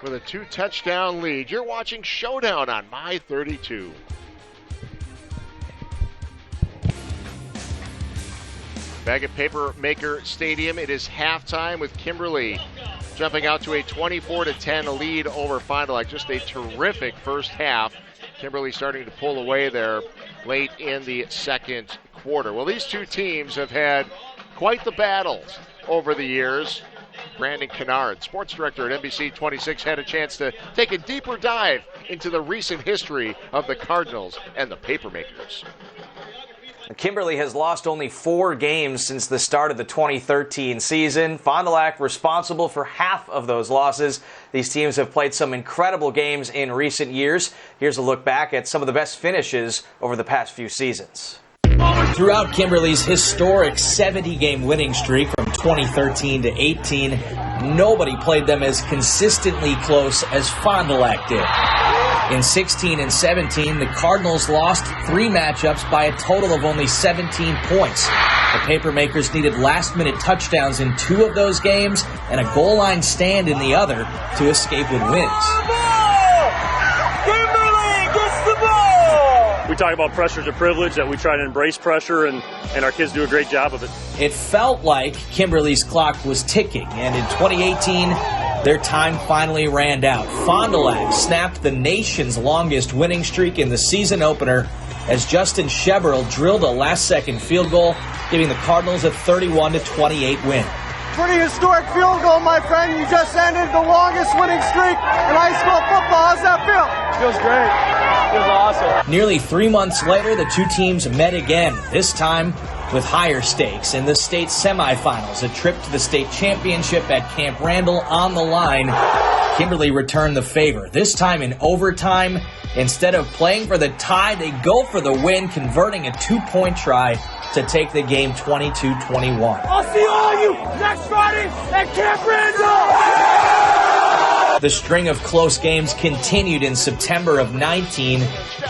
with a 2-touchdown lead. You're watching Showdown on My 32. Back at Papermaker Stadium, it is halftime with Kimberly jumping out to a 24-10 lead over Fond du Lac. Just a terrific first half. Kimberly starting to pull away there late in the second quarter. Well, these two teams have had quite the battles over the years. Brandon Kennard, sports director at NBC 26, had a chance to take a deeper dive into the recent history of the Cardinals and the Papermakers. Kimberly has lost only 4 games since the start of the 2013 season. Fond du Lac responsible for half of those losses. These teams have played some incredible games in recent years. Here's a look back at some of the best finishes over the past few seasons. Throughout Kimberly's historic 70-game winning streak from 2013 to 18, nobody played them as consistently close as Fond du Lac did. In 16 and 17, the Cardinals lost 3 matchups by a total of only 17 points. The Papermakers needed last-minute touchdowns in 2 of those games and a goal line stand in the other to escape with wins. We talk about pressure is a privilege, that we try to embrace pressure, and our kids do a great job of it. It felt like Kimberly's clock was ticking, and in 2018, their time finally ran out. Fond du Lac snapped the nation's longest winning streak in the season opener as Justin Sheberl drilled a last-second field goal, giving the Cardinals a 31-28 win. Pretty historic field goal, my friend. You just ended the longest winning streak in high school football. How's that feel? Feels great. Feels awesome. Nearly 3 months later, the two teams met again, this time with higher stakes in the state semifinals. A trip to the state championship at Camp Randall on the line. Kimberly returned the favor, this time in overtime. Instead of playing for the tie, they go for the win, converting a 2-point try to take the game 22-21. I'll see all of you next Friday at Camp Randall! The string of close games continued in September of 19.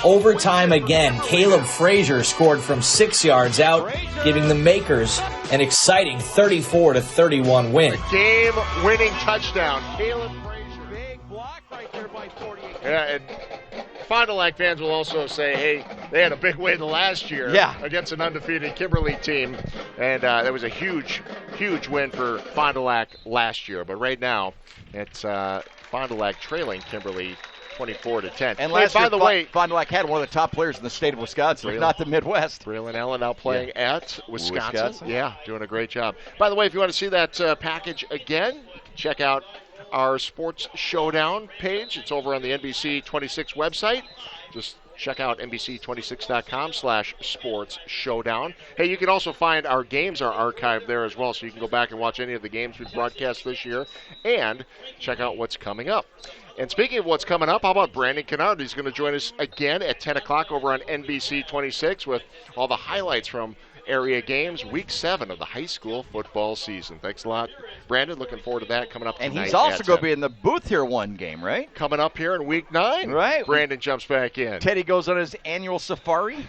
Overtime again, Caleb Frazier scored from 6 yards out, giving the Makers an exciting 34-31 win. The game-winning touchdown. Caleb Frazier. Big block right there by 48. Yeah, and Fond du Lac fans will also say, hey, they had a big win last year against an undefeated Kimberly team, and that was a huge, huge win for Fond du Lac last year. But right now, it's Fond du Lac trailing Kimberly 24-10. And last by the way, Fond du Lac had one of the top players in the state of Wisconsin, if not the Midwest. Braylon Allen now playing at Wisconsin. Yeah, doing a great job. By the way, if you want to see that package again, you can check out our Sports Showdown page. It's over on the NBC 26 website. Just check out NBC26.com/Sports Showdown. Hey, you can also find our games are archived there as well, so you can go back and watch any of the games we've broadcast this year and check out what's coming up. And speaking of what's coming up, how about Brandon Kennard? He's going to join us again at 10 o'clock over on NBC 26 with all the highlights from area games, week 7 of the high school football season. Thanks a lot, Brandon. Looking forward to that coming up tonight. And he's also going to be in the booth here one game, right? Coming up here in week 9. Right. Brandon jumps back in. Teddy goes on his annual safari.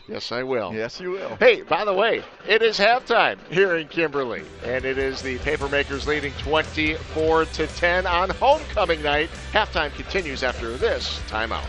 Yes, I will. Yes, you will. Hey, by the way, it is halftime here in Kimberly, and it is the Papermakers leading 24-10 on homecoming night. Halftime continues after this timeout.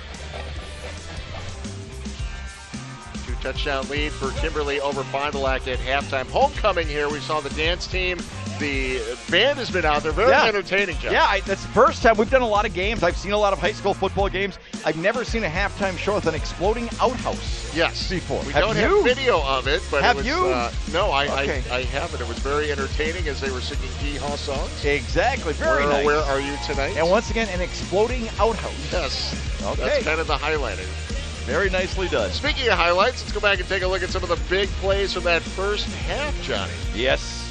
2-touchdown lead for Kimberly over Fond du Lac at halftime. Homecoming here. We saw the dance team. The band has been out there. Very entertaining, Jeff. Yeah, that's the first time. We've done a lot of games. I've seen a lot of high school football games. I've never seen a halftime show with an exploding outhouse. Yes. Before. We don't have video of it, but have it was, you? No, I haven't. It was very entertaining as they were singing hee-haw songs. Exactly. Very nice. Where are you tonight? And once again, an exploding outhouse. Yes. Okay. That's kind of the highlight. Very nicely done. Speaking of highlights, let's go back and take a look at some of the big plays from that first half, Johnny. Yes.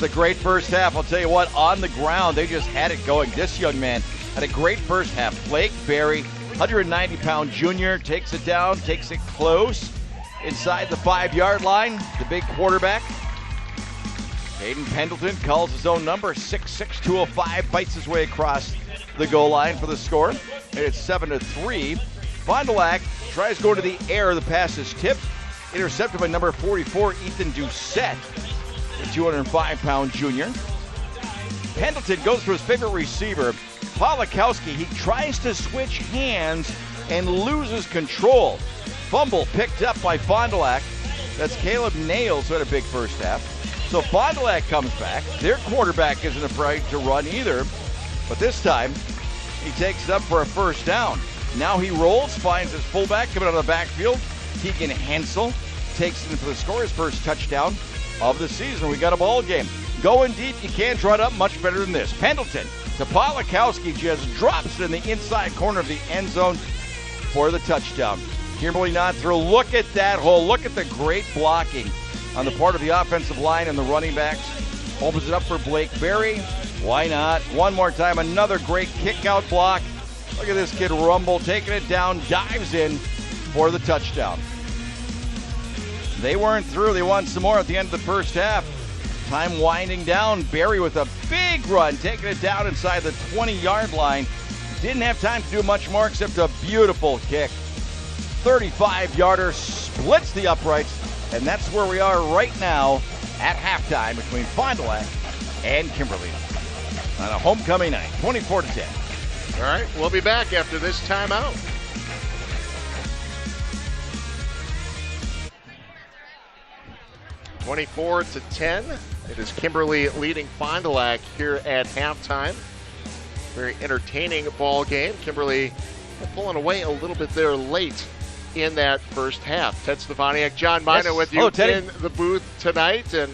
It's a great first half. I'll tell you what, on the ground, they just had it going. This young man had a great first half. Blake Berry, 190-pound junior, takes it down, takes it close inside the 5-yard line. The big quarterback, Hayden Pendleton, calls his own number, 6'6", 205, bites his way across the goal line for the score. It's 7-3. Fond du Lac tries to go to the air. The pass is tipped. Intercepted by number 44, Ethan Ducett, the 205-pound junior. Pendleton goes to his favorite receiver, Polakowski. He tries to switch hands and loses control. Fumble picked up by Fond du Lac. That's Caleb Nails, who had a big first half. So Fond du Lac comes back. Their quarterback isn't afraid to run either, but this time he takes it up for a first down. Now he rolls, finds his fullback coming out of the backfield. Keegan Hansel takes it in for the score, his first touchdown of the season. We got a ball game. Going deep, you can't draw it up much better than this. Pendleton to Polakowski, just drops it in the inside corner of the end zone for the touchdown. Kimberly not through. Look at that hole. Look at the great blocking on the part of the offensive line and the running backs. Opens it up for Blake Berry. Why not? One more time, another great kick-out block. Look at this kid rumble, taking it down, dives in for the touchdown. They weren't through. They won some more at the end of the first half. Time winding down. Berry with a big run, taking it down inside the 20-yard line. Didn't have time to do much more except a beautiful kick. 35-yarder, splits the uprights, and that's where we are right now at halftime between Fond du Lac and Kimberly on a homecoming night, 24-10. All right, we'll be back after this timeout. (24-10). It is Kimberly leading Fond du Lac here at halftime. Very entertaining ball game. Kimberly pulling away a little bit there late in that first half. Ted Stefaniak, John Mina with you in the booth tonight. And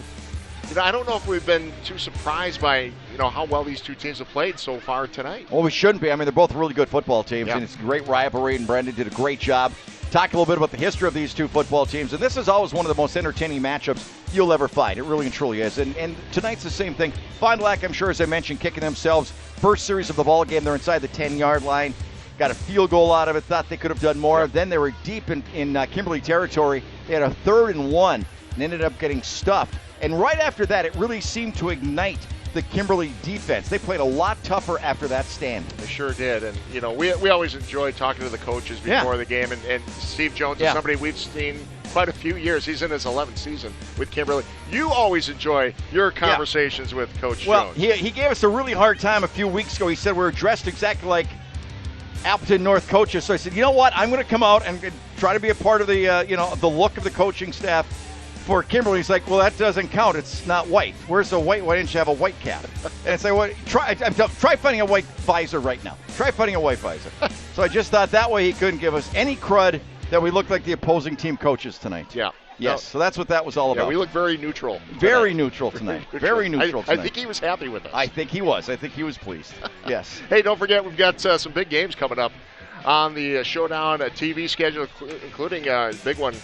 I don't know if we've been too surprised by how well these two teams have played so far tonight. Well, we shouldn't be. I mean, they're both really good football teams, and it's a great rivalry, and Brendan did a great job. Talk a little bit about the history of these two football teams, and this is always one of the most entertaining matchups you'll ever find. It really and truly is. And tonight's the same thing. Fond du Lac, I'm sure, as I mentioned, kicking themselves. First series of the ball game, they're inside the 10-yard line. Got a field goal out of it, thought they could have done more. Then they were deep in Kimberly territory. They had a 3rd and 1 and ended up getting stuffed. And right after that, it really seemed to ignite the Kimberly defense. They played a lot tougher after that stand. They sure did. And, we always enjoy talking to the coaches before the game. And Steve Jones is somebody we've seen quite a few years. He's in his 11th season with Kimberly. You always enjoy your conversations with Coach Jones. Well, he gave us a really hard time a few weeks ago. He said we were dressed exactly like Appleton North coaches. So I said, you know what? I'm going to come out and try to be a part of the, the look of the coaching staff for Kimberly. He's like, well, that doesn't count. It's not white. Where's the white? Why didn't you have a white cap? And it's like, well, try finding a white visor right now. Try finding a white visor. So I just thought that way he couldn't give us any crud that we looked like the opposing team coaches tonight. Yeah. Yes, so that's what that was all about. Yeah, we look very neutral. Very neutral tonight. Very neutral tonight. I think he was happy with us. I think he was. I think he was pleased. Yes. Hey, don't forget, we've got some big games coming up on the Showdown TV schedule, including a big one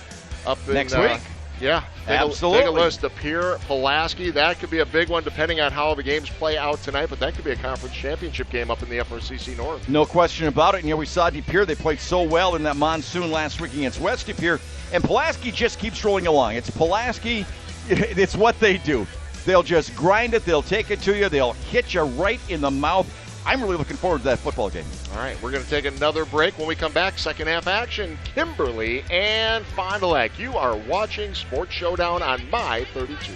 up in next week. Yeah, absolutely. Take a list of Pierre Pulaski. That could be a big one depending on how the games play out tonight, but that could be a conference championship game up in the FRCC North. No question about it. And we saw DePere. They played so well in that monsoon last week against West DePere. And Pulaski just keeps rolling along. It's Pulaski. It's what they do. They'll just grind it. They'll take it to you. They'll hit you right in the mouth. I'm really looking forward to that football game. All right, we're going to take another break. When we come back, second half action, Kimberly and Fond du Lac. You are watching Sports Showdown on My 32.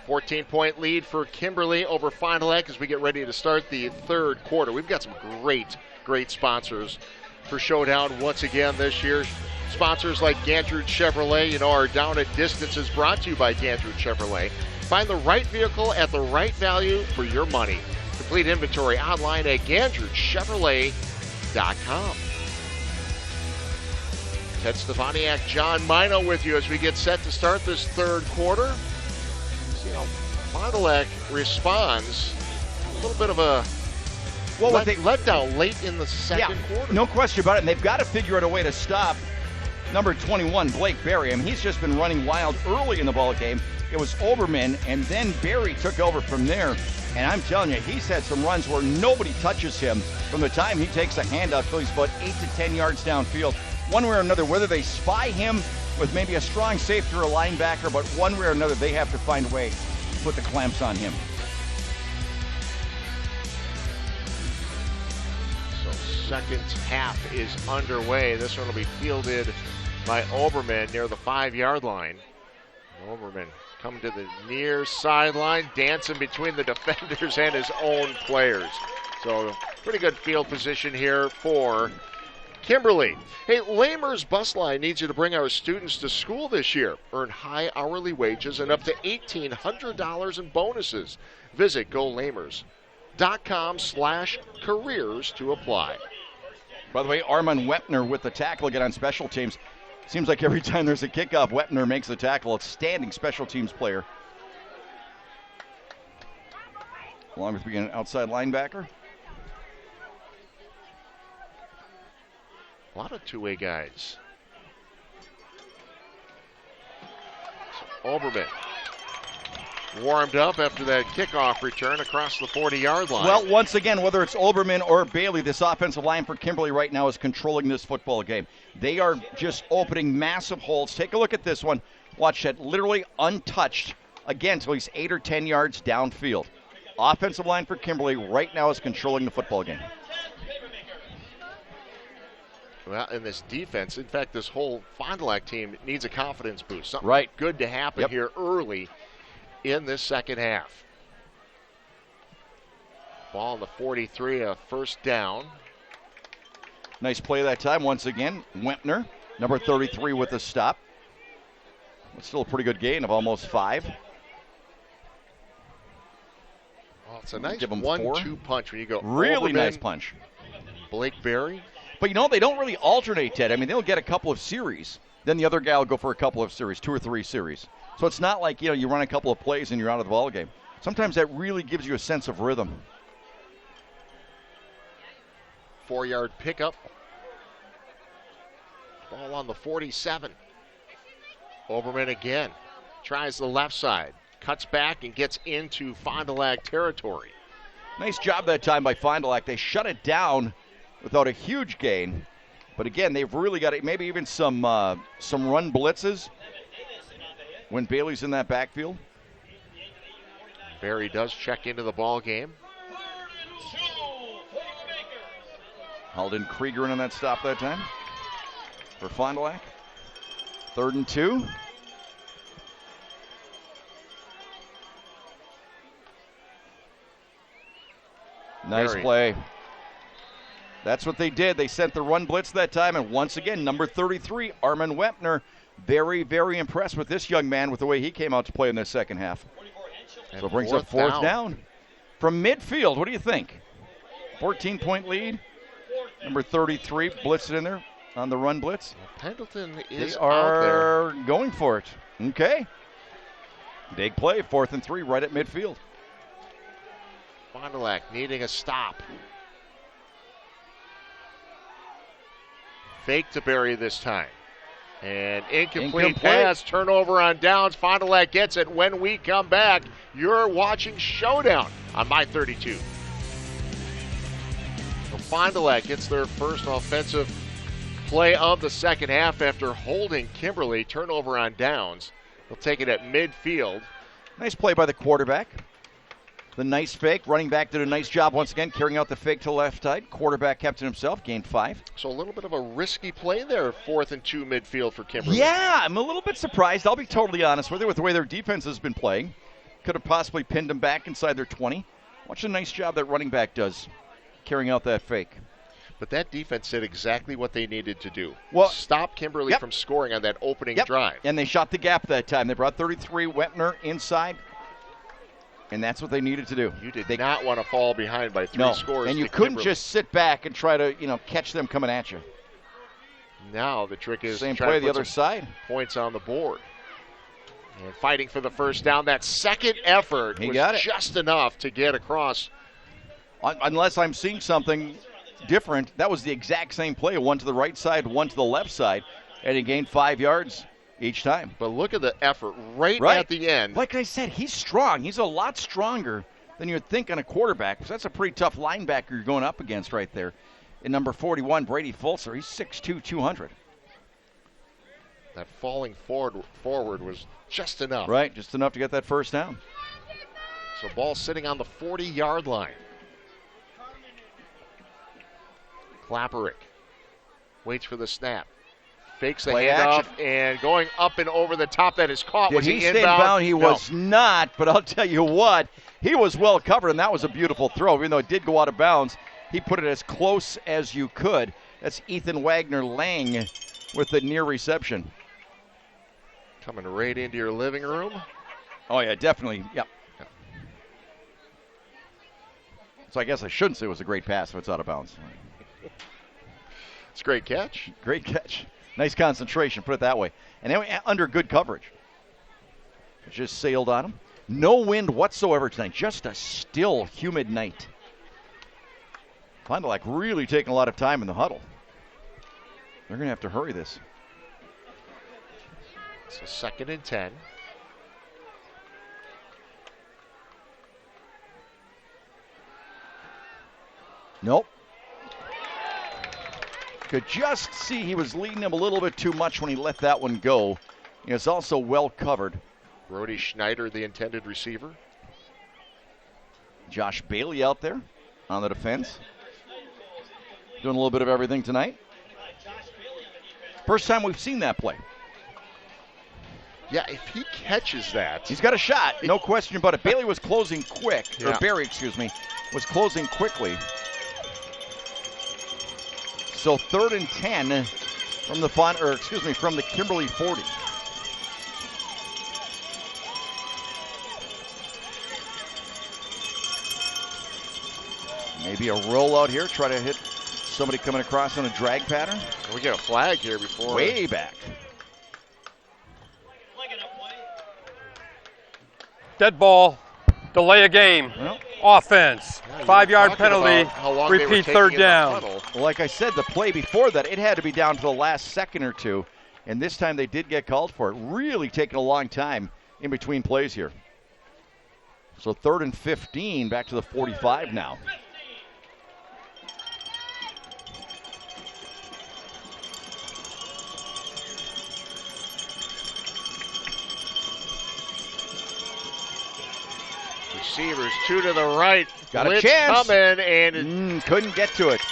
$14-point lead for Kimberly over Fond du Lac as we get ready to start the third quarter. We've got some great sponsors for Showdown once again this year. Sponsors like Gandrud Chevrolet, our Down at Distance is brought to you by Gandrud Chevrolet. Find the right vehicle at the right value for your money. Complete inventory online at GandrudChevrolet.com. Ted Stefaniak, John Mina with you as we get set to start this third quarter. See how Fond du Lac responds. A little bit of a letdown late in the second quarter. No question about it. And they've got to figure out a way to stop number 21, Blake Berry. I mean, he's just been running wild early in the ball game. It was Oberman, and then Berry took over from there. And I'm telling you, he's had some runs where nobody touches him from the time he takes a handout till he's about 8 to 10 yards downfield. One way or another, whether they spy him with maybe a strong safety or a linebacker, but one way or another, they have to find a way to put the clamps on him. So second half is underway. This one will be fielded by Oberman near the 5-yard line. Oberman coming to the near sideline, dancing between the defenders and his own players. So pretty good field position here for Kimberly. Hey, Lamers Bus Line needs you to bring our students to school this year. Earn high hourly wages and up to $1,800 in bonuses. Visit golamers.com/careers to apply. By the way, Armand Wepner with the tackle again on special teams. Seems like every time there's a kickoff, Wepner makes the tackle. Outstanding special teams player. Along with being an outside linebacker. A lot of two-way guys. So Oberman warmed up after that kickoff return across the 40-yard line. Well, once again, whether it's Oberman or Bailey, this offensive line for Kimberly right now is controlling this football game. They are just opening massive holes. Take a look at this one. Watch that, literally untouched, again, till he's 8 or 10 yards downfield. Offensive line for Kimberly right now is controlling the football game. Well, in this defense, in fact, this whole Fond du Lac team needs a confidence boost. Something right. good to happen here early in this second half. Ball on the 43, a first down. Nice play that time. Once again, Wempner, number 33 with a stop. But still a pretty good gain of almost 5. Well, it's a nice Give him 1-2 punch when you go really Oberman, nice punch. Blake Berry. But you know, they don't really alternate, Ted. I mean, they'll get a couple of series. Then the other guy will go for a couple of series, 2 or 3 series. So it's not like, you run a couple of plays and you're out of the ball game. Sometimes that really gives you a sense of rhythm. 4-yard pickup. Ball on the 47. Oberman again. Tries the left side. Cuts back and gets into Fond du Lac territory. Nice job that time by Fond du Lac. They shut it down without a huge gain. But again, they've really got it. Maybe even some run blitzes when Bailey's in that backfield. Berry does check into the ball game. Hauled in Krieger in on that stop that time for Fond du Lac. 3rd and 2. Nice Berry. play. That's what they did. They sent the run blitz that time, and once again, number 33, Armand Wempner, very, very impressed with this young man with the way he came out to play in this second half. So it brings up 4th down. From midfield, what do you think? 14-point lead. Number 33 blitzed in there on the run blitz. Pendleton is they out there. are going for it. Okay. Big play, 4th and 3 right at midfield. Fond du Lac needing a stop. Fake to Berry this time. And incomplete pass, turnover on downs. Fond du Lac gets it. When we come back, you're watching Showdown on My 32. So Fond du Lac gets their first offensive play of the second half after holding Kimberly. Turnover on downs. They'll take it at midfield. Nice play by the quarterback. The nice fake. Running back did a nice job once again carrying out the fake to the left side. Quarterback kept it himself, gained 5. So a little bit of a risky play there, 4th and 2 midfield for Kimberly. Yeah, I'm a little bit surprised. I'll be totally honest with you with the way their defense has been playing. Could have possibly pinned them back inside their 20. Watch the nice job that running back does carrying out that fake. But that defense did exactly what they needed to do. Well, stop Kimberly from scoring on that opening drive. And they shot the gap that time. They brought 33 Wempner inside. And that's what they needed to do. You did not want to fall behind by 3 scores. And you couldn't just sit back and try to, catch them coming at you. Now the trick is same to play the other side. Points on the board. And fighting for the first down. That second effort was just enough to get across. Unless I'm seeing something different, that was the exact same play. One to the right side, one to the left side. And he gained 5 yards each time. But look at the effort right at the end. Like I said, he's strong. He's a lot stronger than you'd think on a quarterback, because that's a pretty tough linebacker you're going up against right there. In number 41, Brady Fulcer, he's 6'2", 200. That falling forward was just enough. Right, just enough to get that first down. So ball sitting on the 40-yard line. Klapperick waits for the snap. Fakes the handoff and going up and over the top. That is caught. Was he inbound? He was not, but I'll tell you what, he was well covered, and that was a beautiful throw. Even though it did go out of bounds, he put it as close as you could. That's Ethan Wagner-Lang with the near reception. Coming right into your living room. Oh, yeah, definitely. Yep. So I guess I shouldn't say it was a great pass if it's out of bounds. It's a great catch. Great catch. Nice concentration, put it that way. And under good coverage. Just sailed on him. No wind whatsoever tonight. Just a still, humid night. Fond du Lac really taking a lot of time in the huddle. They're going to have to hurry this. It's a 2nd and 10. Nope. Could just see he was leading him a little bit too much when he let that one go. It's also well covered. Brody Schneider, the intended receiver. Josh Bailey out there on the defense. Doing a little bit of everything tonight. First time we've seen that play. Yeah, if he catches that. He's got a shot, no question about it. Bailey was closing quick, or Barry, was closing quickly. So 3rd and 10 from the Kimberly 40. Maybe a rollout here, try to hit somebody coming across on a drag pattern. We get a flag here before. Way back. Dead ball, delay a game, offense, 5-yard penalty, repeat 3rd down. Well, like I said, the play before that, it had to be down to the last second or two, and this time they did get called for it. Really taking a long time in between plays here. So 3rd and 15, back to the 45 now. Receivers 2 to the right. Got a chance. Coming and couldn't get to it.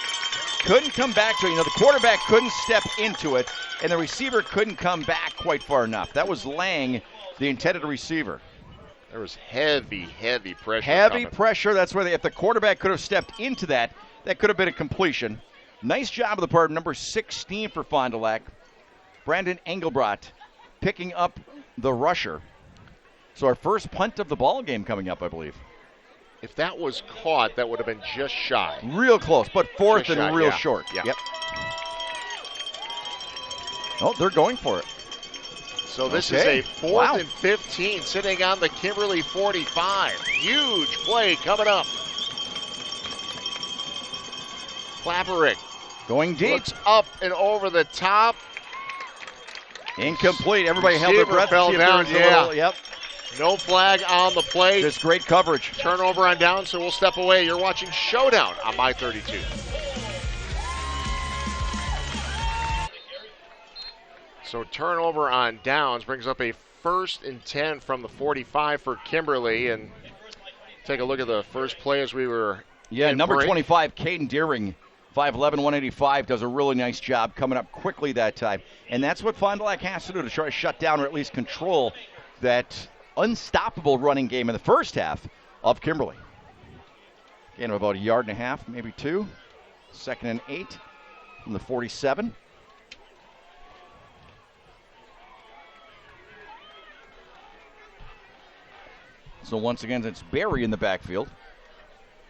Couldn't come back to it. The quarterback couldn't step into it, and the receiver couldn't come back quite far enough. That was Lang, the intended receiver. There was heavy pressure. Heavy pressure. That's where if the quarterback could have stepped into that, that could have been a completion. Nice job of the part, number 16 for Fond du Lac. Brandon Engelbrat picking up the rusher. So our first punt of the ball game coming up, I believe. If that was caught, that would have been just shy. Real close, but 4th just and shy, real short. Yeah. Yep. Oh, they're going for it. So this is a 4th and 15 sitting on the Kimberly 45. Huge play coming up. Klapperick going deep. Looks up and over the top. Incomplete. Everybody held their breath. Fell down, Yep. No flag on the play. Just great coverage. Turnover on down, so we'll step away. You're watching Showdown on My 32. So turnover on downs brings up a 1st and 10 from the 45 for Kimberly. And take a look at the first play as we were number break. 25, Caden Deering, 5'11", 185, does a really nice job coming up quickly that time. And that's what Fond du Lac has to do to try to shut down or at least control that unstoppable running game in the first half of Kimberly. Gain of about 1.5 yards, maybe 2. 2nd and 8 from the 47. So once again, it's Barry in the backfield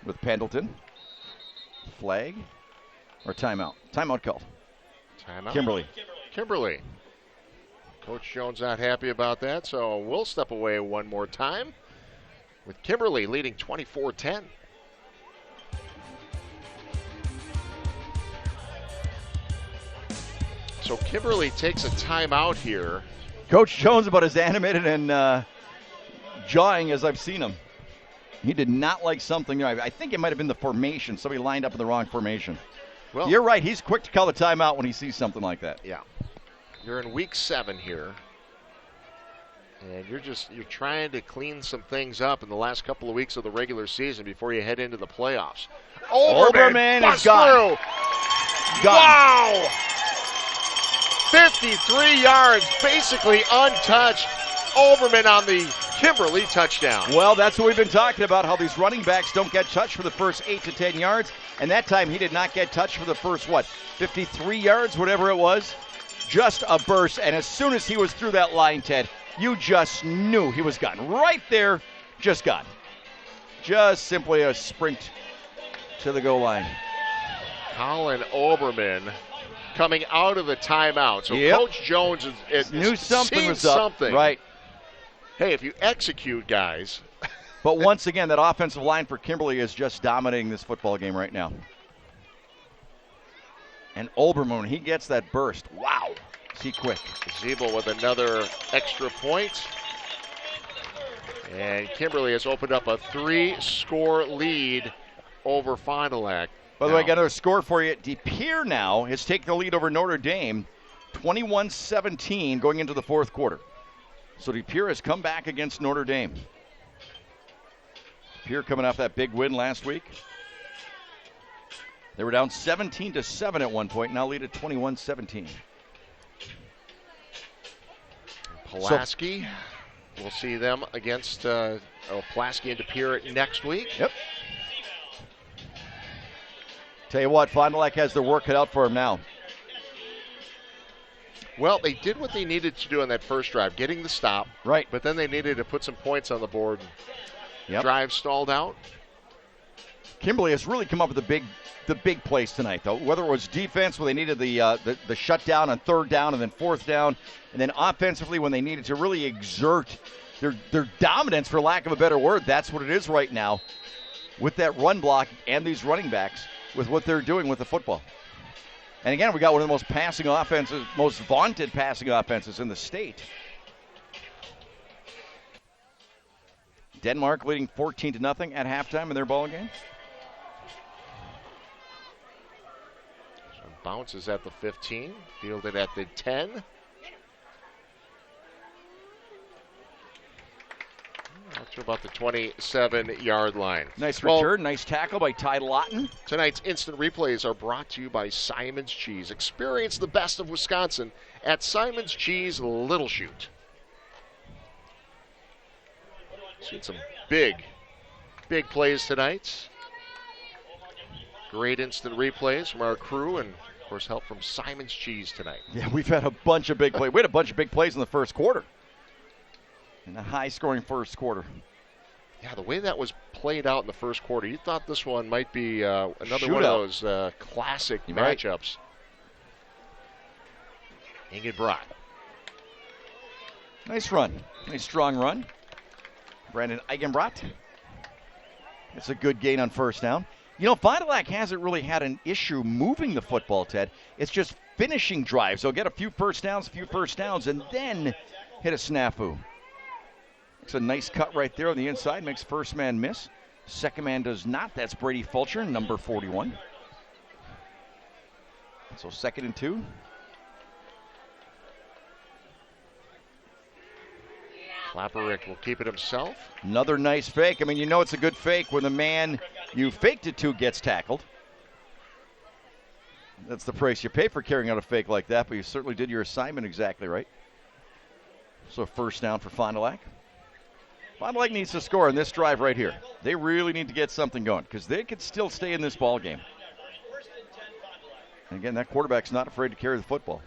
with Pendleton. Flag or timeout? Timeout called. Timeout. Kimberly. Coach Jones not happy about that, so we'll step away one more time with Kimberly leading 24-10. So Kimberly takes a timeout here. Coach Jones about as animated and jawing as I've seen him. He did not like something there. I think it might have been the formation. Somebody lined up in the wrong formation. Well, you're right. He's quick to call a timeout when he sees something like that. Yeah. You're in week 7 here. And you're trying to clean some things up in the last couple of weeks of the regular season before you head into the playoffs. Oberman is gone. Wow! 53 yards, basically untouched. Oberman on the Kimberly touchdown. Well, that's what we've been talking about, how these running backs don't get touched for the first 8 to 10 yards. And that time he did not get touched for the first, 53 yards, whatever it was. Just a burst. And as soon as he was through that line, Ted, you just knew he was gone. Right there, just gone. Just simply a sprint to the goal line. Colin Oberman coming out of the timeout. So Coach Jones knew something was up. Right. Hey, if you execute, guys. But once again, that offensive line for Kimberly is just dominating this football game right now. And Oberman, he gets that burst. Wow. Is he quick? Zeeble with another extra point. And Kimberly has opened up a 3-score lead over Fond du Lac. By the way, I got another score for you. DePere now has taken the lead over Notre Dame, 21-17 going into the fourth quarter. So DePere has come back against Notre Dame. DePere coming off that big win last week. They were down 17-7 at one point, now lead at 21-17. Pulaski, we'll see them against Pulaski and DePere next week. Yep. Tell you what, Fond du Lac has their work cut out for them now. Well, they did what they needed to do on that first drive, getting the stop. Right. But then they needed to put some points on the board. Drive stalled out. Kimberly has really come up with the big plays tonight, though. Whether it was defense, where they needed the shutdown on third down and then fourth down, and then offensively when they needed to really exert their dominance, for lack of a better word. That's what it is right now with that run block and these running backs with what they're doing with the football. And again, we got one of the most passing offenses, most vaunted passing offenses in the state. Denmark leading 14-0 at halftime in their ball game. So bounces at the 15, fielded at the 10. Up to about the 27-yard line. Nice return, nice tackle by Ty Lawton. Tonight's instant replays are brought to you by Simon's Cheese. Experience the best of Wisconsin at Simon's Cheese Little Chute. Seen some big plays tonight. Great instant replays from our crew and, of course, help from Simon's Cheese tonight. Yeah, we've had a bunch of big plays. We had a bunch of big plays in the first quarter. In a high-scoring first quarter. Yeah, the way that was played out in the first quarter, you thought this one might be another Shootout. one of those classic matchups. Ingenbrot. Nice run. Nice strong run. Brandon Eigenbrot. It's a good gain on first down. You know, Fond du Lac hasn't really had an issue moving the football, Ted. It's just finishing drives. They'll get a few first downs, and then hit a snafu. It's a nice cut right there on the inside. Makes first man miss. Second man does not. That's Brady Fulcer, number 41. So 2nd and 2. Klapperick will keep it himself. Another nice fake. I mean, you know it's a good fake when the man you faked it to gets tackled. That's the price you pay for carrying out a fake like that, but you certainly did your assignment exactly right. So first down for Fond du Lac. Fond du Lac needs to score on this drive right here. They really need to get something going because they could still stay in this ball game. And again, that quarterback's not afraid to carry the football.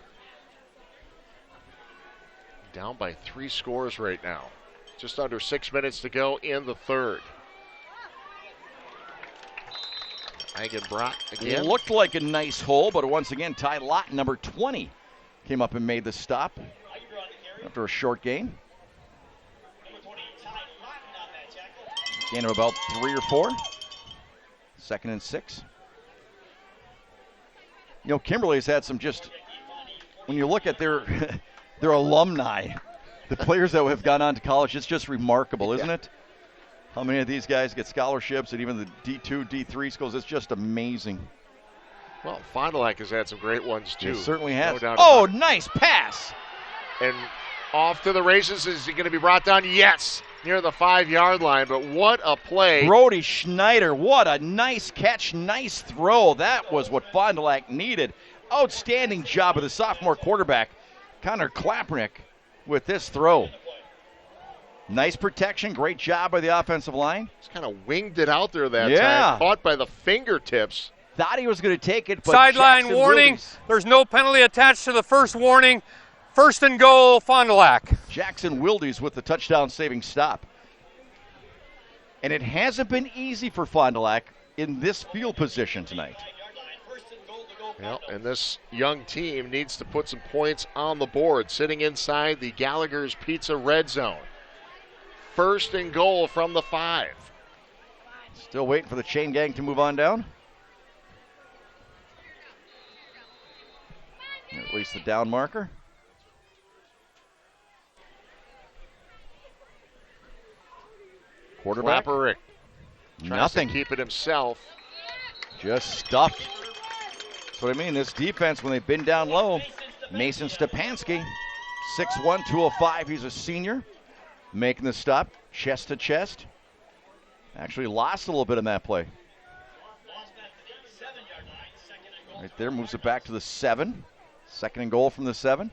Down by 3 scores right now. Just under 6 minutes to go in the third. Eigenbrot again. It looked like a nice hole, but once again, Ty Lawton, number 20, came up and made the stop after a short gain. Gain of about 3 or 4. 2nd and 6. You know, Kimberly has had some just when you look at their their alumni, the players that have gone on to college, it's just remarkable, isn't it? How many of these guys get scholarships and even the D2, D3 schools? It's just amazing. Well, Fond du Lac has had some great ones, too. It certainly has. No nice pass. And off to the races. Is he going to be brought down? Yes, near the 5-yard line. But what a play. Brady Schneider, what a nice catch, nice throw. That was what Fond du Lac needed. Outstanding job of the sophomore quarterback, Connor Klappnick, with this throw. Nice protection, great job by the offensive line. Just kind of winged it out there that time. Caught by the fingertips. Thought he was going to take it, but sideline Jackson warning. Wildes. There's no penalty attached to the first warning. First and goal, Fond du Lac. Jackson Wildes with the touchdown-saving stop. And it hasn't been easy for Fond du Lac in this field position tonight. Well, and this young team needs to put some points on the board, sitting inside the Gallagher's Pizza red zone. First and goal from the 5. Still waiting for the chain gang to move on down. Or at least the down marker. Quarterback. Klappnick Nothing. To keep it himself. Just stuffed. That's what I mean. This defense, when they've been down low, Mason Stepanski, 6'1", 205. He's a senior. Making the stop, chest to chest. Actually lost a little bit in that play. Right there, moves it back to the 7. Second and goal from the 7.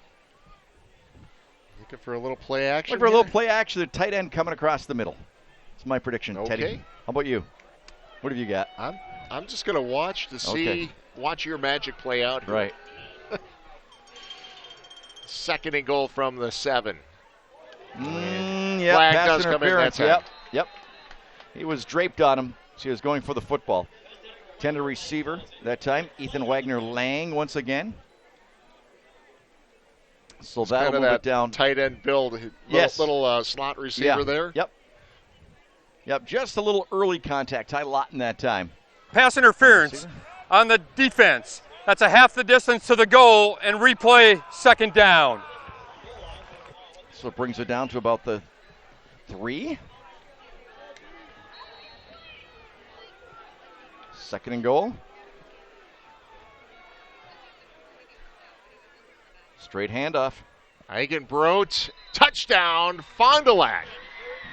Looking for a little play action. Looking for a little play action. The tight end coming across the middle. That's my prediction, okay. Teddy. How about you? What have you got? I'm just going to watch to see, watch your magic play out here. Right. Second and goal from the 7. Yeah, flag pass does come in that time. Yep. He was draped on him, so he was going for the football. Tender receiver that time, Ethan Wagner-Lang once again. So that'll move it down. Tight end build. Little slot receiver there. Yep, just a little early contact. Ty Lawton that time. Pass interference on the defense. That's a half the distance to the goal, and replay second down. So it brings it down to about the 3. Second and goal. Straight handoff. Eigenbrot, touchdown, Fond du Lac.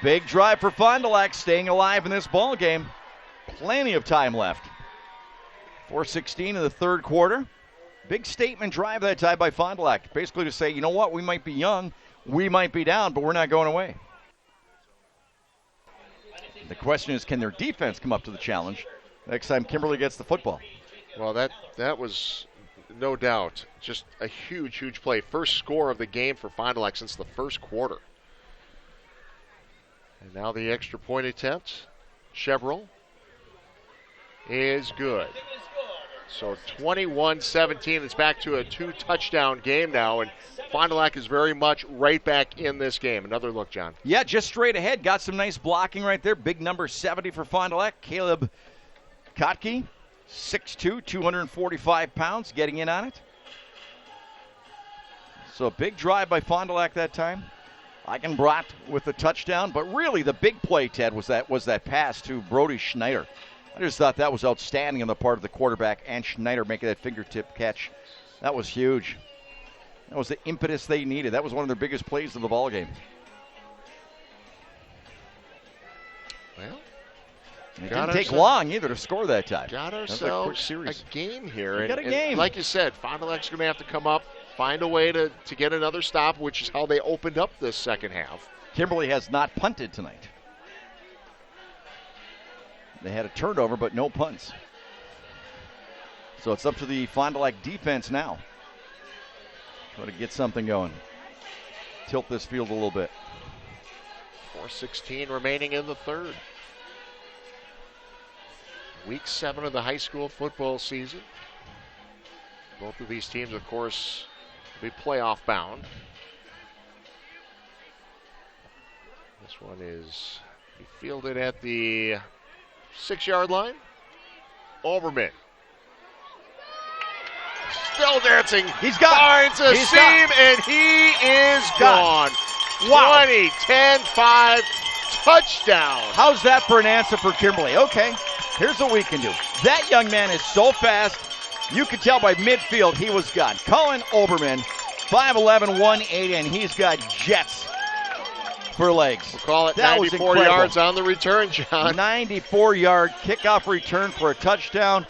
Big drive for Fond du Lac, staying alive in this ball game. Plenty of time left. 4:16 in the third quarter. Big statement drive that time by Fond du Lac. Basically to say, you know what, we might be young, we might be down, but we're not going away. The question is, can their defense come up to the challenge next time Kimberly gets the football? Well, that was no doubt just a huge play. First score of the game for Fond du Lac since the first quarter. And now the extra point attempt. Chevrolet is good. So 21-17. It's back to a 2-touchdown game now, and Fond du Lac is very much right back in this game. Another look, John. Yeah, just straight ahead. Got some nice blocking right there. Big number 70 for Fond du Lac. Caleb Kotke, 6'2", 245 pounds, getting in on it. So a big drive by Fond du Lac that time. Eigenbrot with the touchdown, but really the big play, Ted, was that pass to Brody Schneider. I just thought that was outstanding on the part of the quarterback and Schneider making that fingertip catch. That was huge. That was the impetus they needed. That was one of their biggest plays of the ball game. Well, it didn't take long either to score that time. Got ourselves a game here. We got a game. Like you said, Fond du Lac's going to have to come up, find a way to get another stop, which is how they opened up this second half. Kimberly has not punted tonight. They had a turnover, but no punts. So it's up to the Fond du Lac defense now. Try to get something going. Tilt this field a little bit. 4:16 remaining in the third. Week 7 of the high school football season. Both of these teams, of course, will be playoff bound. This one is fielded at the 6-yard line. Overman. still dancing. He's gone. Finds a He's seam, gone. and he is gone. Wow. 20, 10, 5, touchdown. How's that for an answer for Kimberly? Okay, here's what we can do. That young man is so fast, you could tell by midfield he was gone. Colin Oberman, 5'11", 180, and he's got jets for legs. We'll call it that 94 yards on the return, John. 94-yard kickoff return for a touchdown.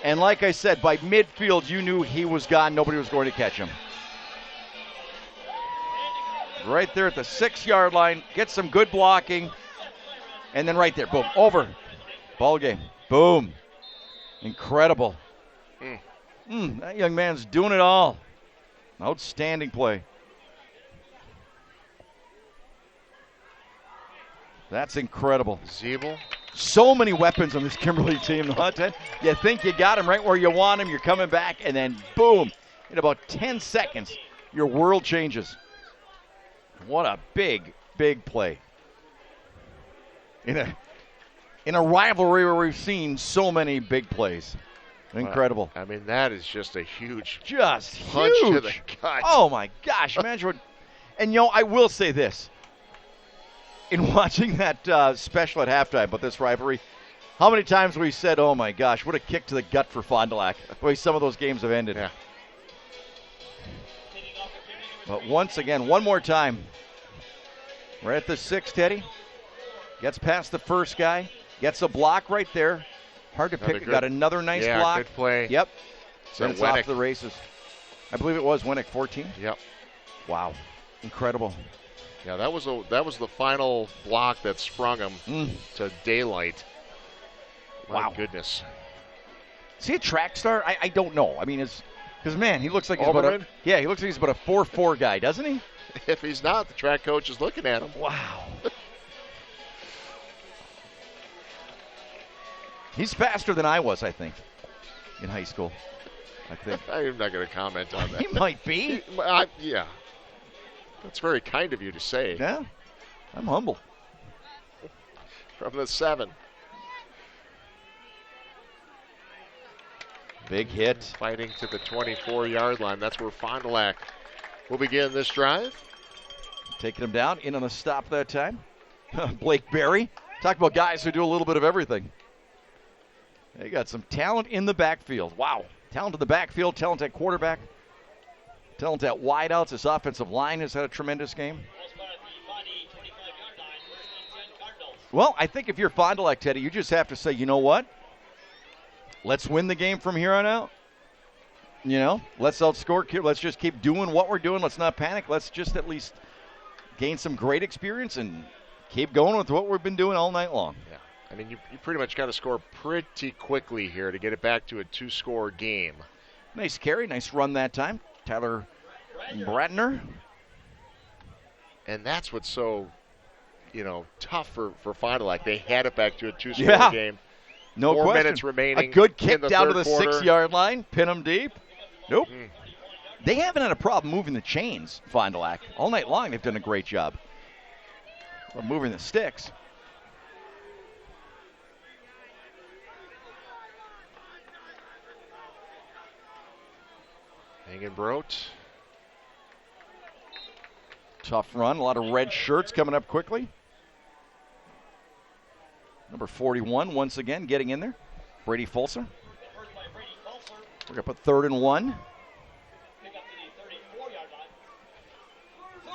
And like I said, by midfield, you knew he was gone. Nobody was going to catch him. Right there at the 6-yard line. Get some good blocking. And then right there, boom, over. Ball game. Boom. Incredible. That young man's doing it all. Outstanding play. That's incredible. Zeeble. So many weapons on this Kimberly team. You think you got him right where you want him. You're coming back, and then boom. In about 10 seconds, your world changes. What a big, big play. In a rivalry where we've seen so many big plays. Incredible. I mean, that is just a huge punch to the gut. Oh, my gosh. Imagine what. And, I will say this. In watching that special at halftime about this rivalry, how many times we said, oh, my gosh, what a kick to the gut for Fond du Lac. The way some of those games have ended. Yeah. But once again, one more time. Right at the 6, Teddy. Gets past the first guy. Gets a block right there. Hard to pick. Got another nice block. Good play. Yep. So it's off to the races. I believe it was Winnick, 14. Yep. Wow. Incredible. Yeah, that was the final block that sprung him to daylight. My goodness. Is he a track star? I don't know. I mean, because man, he looks like he's Oberman? he looks like he's about a 4'4" guy, doesn't he? If he's not, the track coach is looking at him. Wow. He's faster than I was, I think, in high school. I think. I'm not going to comment on that. He might be. Yeah. That's very kind of you to say. Yeah. I'm humble. From the 7. Big hit. Fighting to the 24-yard line. That's where Fond du Lac will begin this drive. Taking him down, in on the stop that time. Blake Berry. Talk about guys who do a little bit of everything. They got some talent in the backfield. Wow. Talent in the backfield, talent at quarterback, talent at wideouts. This offensive line has had a tremendous game. Well, I think if you're Fond du Lac, Teddy, you just have to say, you know what? Let's win the game from here on out. Let's outscore. Let's just keep doing what we're doing. Let's not panic. Let's just at least gain some great experience and keep going with what we've been doing all night long. Yeah. I mean, you pretty much got to score pretty quickly here to get it back to a 2-score game. Nice carry. Nice run that time. Tyler Bratner. And that's what's so, tough for Fond du Lac. They had it back to a 2-score game. No 4 question. minutes remaining. A good kick in the down to third the quarter. 6-yard line. Pin them deep. Nope. They haven't had a problem moving the chains, Fond du Lac. All night long they've done a great job of moving the sticks. Hagenbrodt. Tough run. A lot of red shirts coming up quickly. Number 41 once again getting in there. Brady Fulcer. We're going to put 3rd and 1.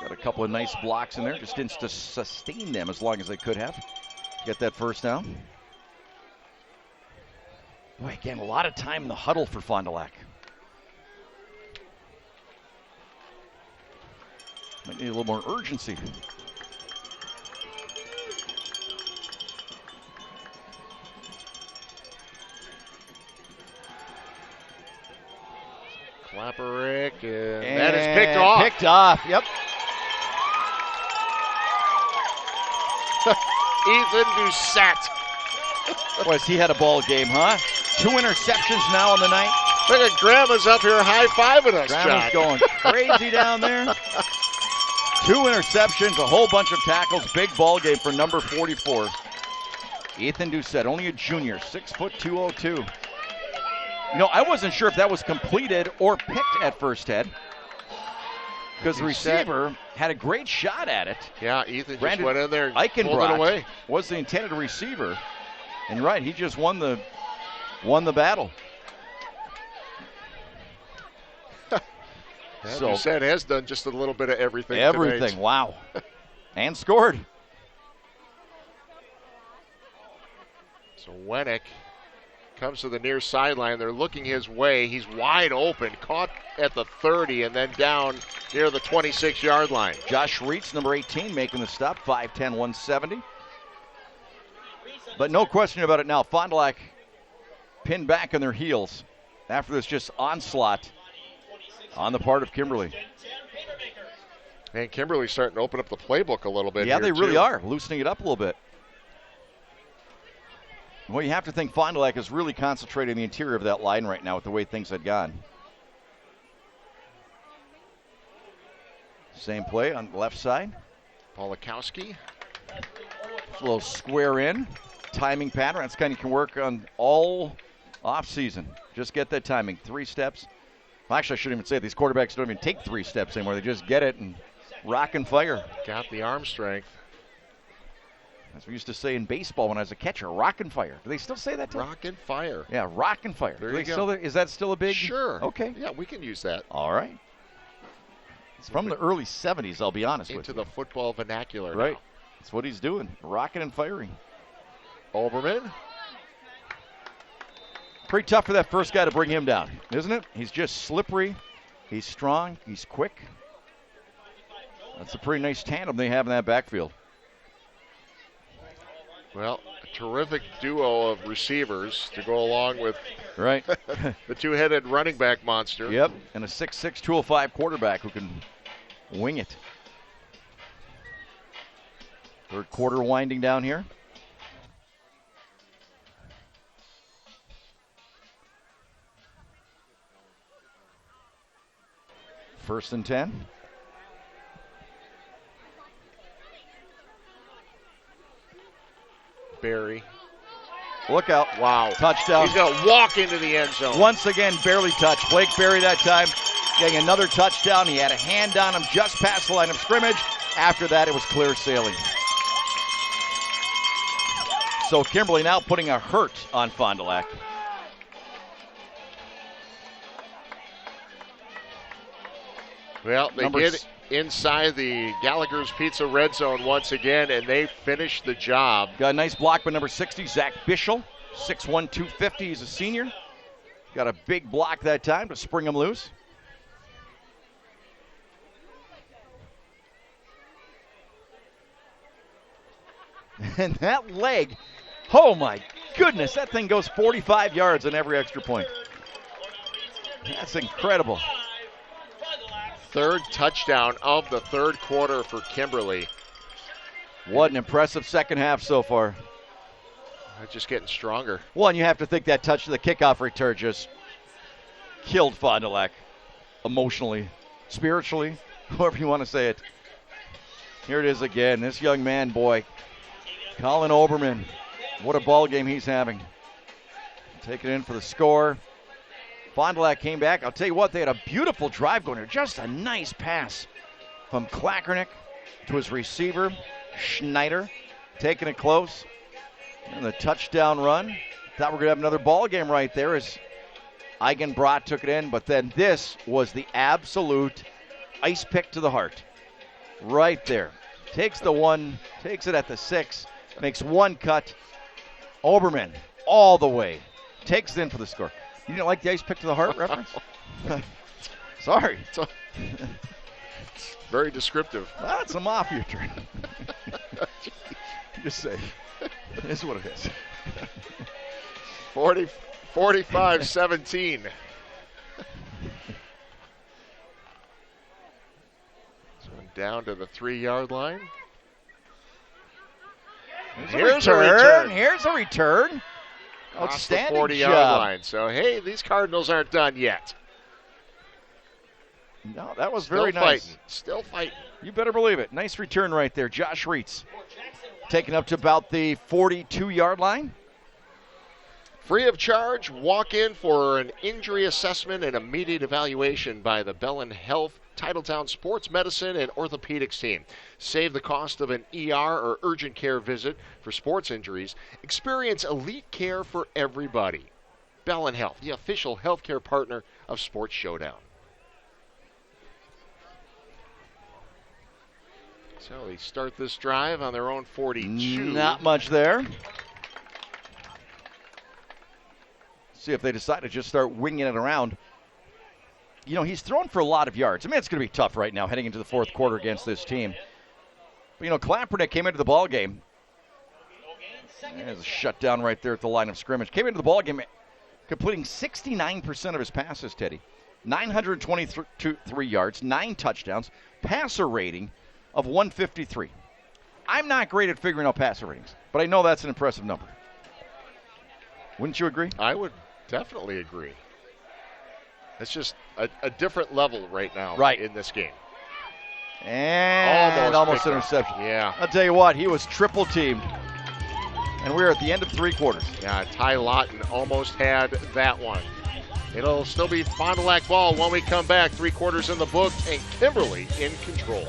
Got a couple of nice blocks in there. Just didn't sustain them as long as they could have. Get that first down. Boy, again, a lot of time in the huddle for Fond du Lac. Might need a little more urgency. Klapperick, and that is picked off. Picked off, yep. Ethan Ducett. Boy, has he had a ball game, huh? 2 interceptions now on the night. Look at Grandma's up here high-fiving us, Grandma's John. going crazy down there. 2 interceptions, a whole bunch of tackles. Big ball game for number 44. Ethan Ducett, only a junior, 6'2", 202. I wasn't sure if that was completed or picked at first head. Because the receiver had a great shot at it. Yeah, Ethan just went in there and pulled it away. Was the intended receiver. And you're right, he just won the battle. Ducett has done just a little bit of everything. Everything, tonight. Wow. And scored. So Wennick comes to the near sideline. They're looking his way. He's wide open, caught at the 30 and then down near the 26-yard line. Josh Reitz, number 18, making the stop, 5'10", 170. But no question about it now. Fond du Lac pinned back on their heels after this just onslaught on the part of Kimberly. And Kimberly's starting to open up the playbook a little bit. Yeah, here they really too. are, loosening it up a little bit. Well, you have to think Fond du Lac is really concentrating the interior of that line right now with the way things had gone. Same play on the left side. Polakowski. A little square in. Timing pattern. That's kind of can work on all off season. Just get that timing. 3 steps. Well, actually, I shouldn't even say it. These quarterbacks don't even take 3 steps anymore. They just get it and rock and fire. Got the arm strength. As we used to say in baseball when I was a catcher, rock and fire. Do they still say that? Rock and fire. Yeah, rock and fire. There you go. Is that still a big? Sure. Okay. Yeah, we can use that. All right. It's from the early 70s, I'll be honest with you. Into the football vernacular right. now. That's what he's doing, rocking and firing. Oberman. Pretty tough for that first guy to bring him down, isn't it? He's just slippery. He's strong. He's quick. That's a pretty nice tandem they have in that backfield. Well, a terrific duo of receivers to go along with right the two-headed running back monster. Yep, and a 6'6", 205 quarterback who can wing it. Third quarter winding down here. First and 10. Barry. Look out. Wow. Touchdown. He's going to walk into the end zone. Once again, barely touched. Blake Barry that time getting another touchdown. He had a hand on him just past the line of scrimmage. After that, it was clear sailing. So Kimberly now putting a hurt on Fond du Lac. Well, they get inside the Gallagher's Pizza red zone once again, and they finish the job. Got a nice block by number 60, Zach Bischel, 6'1", 250. He's a senior. Got a big block that time to spring him loose. And that leg, oh my goodness, that thing goes 45 yards on every extra point. That's incredible. Third touchdown of the third quarter for Kimberly. What an impressive second half so far. They're just getting stronger. Well, and you have to think that touch to the kickoff return just killed Fond du Lac emotionally, spiritually, however you want to say it. Here it is again. This young man, boy, Colin Oberman. What a ball game he's having. Taking it in for the score. Fond du Lac came back. I'll tell you what, they had a beautiful drive going there. Just a nice pass from Klackernick to his receiver, Schneider, taking it close. And the touchdown run. Thought we were going to have another ball game right there as Eigenbrot took it in. But then this was the absolute ice pick to the heart. Right there. Takes the one, takes it at the 6, makes one cut. Oberman all the way. Takes it in for the score. You didn't like the ice pick to the heart reference? Sorry. Very descriptive. That's a mafia term. Just say. It is what it is. 45-17. So down to the 3-yard line. Here's a return. Here's a return. Outstanding the 40-yard line. So, hey, these Cardinals aren't done yet. No, that was very nice. Still fighting. You better believe it. Nice return right there. Josh Reitz taken up to about the 42-yard line. Free of charge, walk in for an injury assessment and immediate evaluation by the Bellin Health Titletown Sports Medicine and Orthopedics team. Save the cost of an ER or urgent care visit for sports injuries. Experience elite care for everybody. Bellin Health, the official healthcare partner of Sports Showdown. So they start this drive on their own 42. Not much there. See if they decide to just start winging it around. You know, he's thrown for a lot of yards. I mean, it's going to be tough right now heading into the fourth quarter against this team. But, you know, Clappernick came into the ball game. There's a shutdown right there at the line of scrimmage. Came into the ball game completing 69% of his passes, Teddy. 923 yards, 9 touchdowns, passer rating of 153. I'm not great at figuring out passer ratings, but I know that's an impressive number. Wouldn't you agree? I would definitely agree. It's just a different level right now in this game. And almost interception. Yeah. I'll tell you what, he was triple teamed. And we're at the end of 3 quarters. Yeah, Ty Lawton almost had that one. It'll still be Fond du Lac ball when we come back. 3 quarters in the book, and Kimberly in control.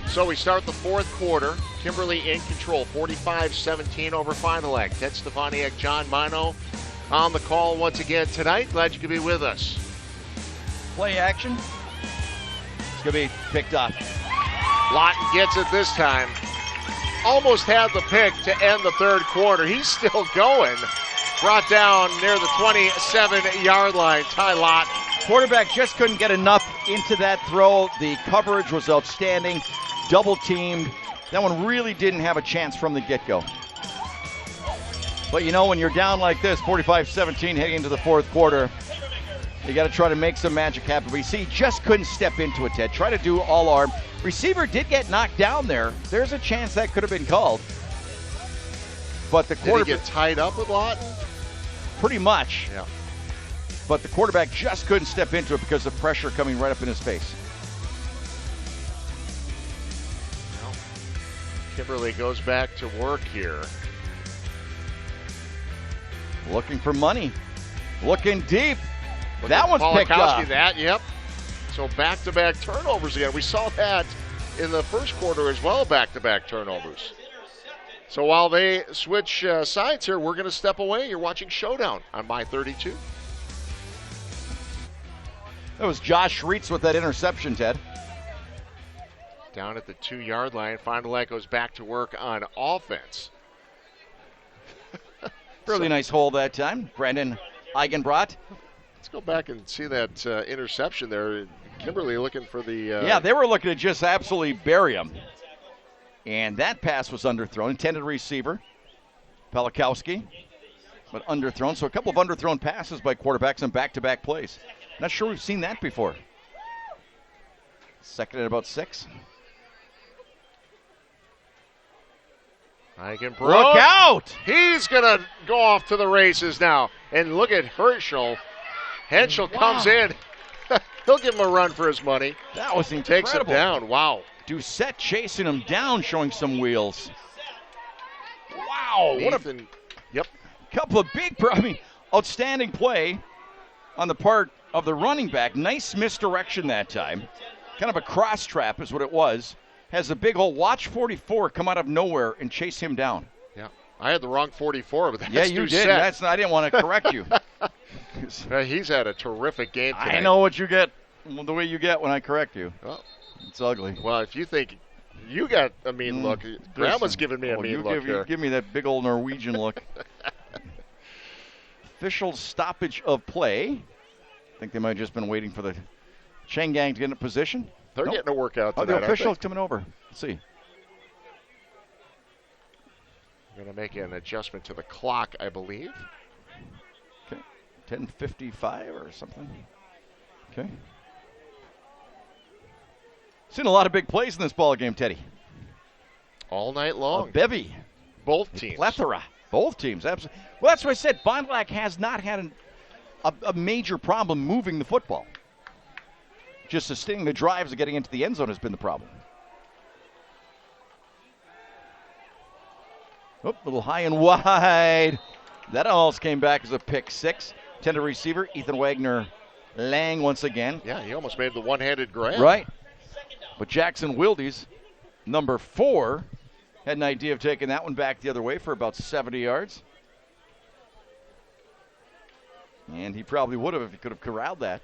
So we start the fourth quarter. Kimberly in control, 45-17 over Fond du Lac. Ted Stefaniak, John Mino on the call once again tonight. Glad you could be with us. Play action. It's going to be picked up. Lawton gets it this time. Almost had the pick to end the third quarter. He's still going. Brought down near the 27-yard line. Ty Lawton. Quarterback just couldn't get enough into that throw. The coverage was outstanding. Double teamed. That one really didn't have a chance from the get-go. But you know, when you're down like this, 45-17 heading into the fourth quarter, you got to try to make some magic happen. But you see, he just couldn't step into it, Ted. Try to do all arm. Receiver did get knocked down there. There's a chance that could have been called. But the quarterback. Did he get tied up with Lawton? Pretty much. Yeah. But the quarterback just couldn't step into it because of pressure coming right up in his face. Well, Kimberly goes back to work here. Looking for money. Looking deep. That one's picked up. Yep. So back-to-back turnovers again. We saw that in the first quarter as well, back-to-back turnovers. So while they switch sides here, we're going to step away. You're watching Showdown on My 32. That was Josh Reitz with that interception, Ted. Down at the 2-yard line, Fond du Lac goes back to work on offense. Fairly nice hole that time. Brandon Eigenbrot. Let's go back and see that interception there. Kimberly looking for the... Yeah, they were looking to just absolutely bury him. And that pass was underthrown. Intended receiver, Pelikowski, but underthrown. So a couple of underthrown passes by quarterbacks on back-to-back plays. Not sure we've seen that before. Second at about 6. Look out! He's going to go off to the races now. And look at Herschel. Henschel comes in. He'll give him a run for his money. That was incredible. Takes him down. Wow. Ducett chasing him down, showing some wheels. Wow. Yep. Couple of outstanding play on the part of the running back. Nice misdirection that time. Kind of a cross trap is what it was. Has a big hole. Watch 44 come out of nowhere and chase him down. Yeah. I had the wrong 44, but that's yeah, you Ducett. did. I didn't want to correct you. He's had a terrific game tonight. I know what you get, the way you get when I correct you. Well, it's ugly. Well, if you think you got a mean look, Grandma's giving me a mean look here. Give me that big old Norwegian look. Official stoppage of play. I think they might have just been waiting for the chain gang to get in position. They're getting a workout tonight. The official's coming over. Let's see. Going to make an adjustment to the clock, I believe. Okay. 10:55 or something. Okay. Seen a lot of big plays in this ball game, Teddy. All night long. A bevy. Both teams. Plethora. Both teams. Absolutely. Well, that's what I said. Fond du Lac has not had a major problem moving the football. Just sustaining the drives of getting into the end zone has been the problem. A little high and wide. That almost came back as a pick six. Tender receiver, Ethan Wagner-Lang once again. Yeah, he almost made the one-handed grab. Right. But Jackson Wildes, number 4, had an idea of taking that one back the other way for about 70 yards. And he probably would have if he could have corralled that.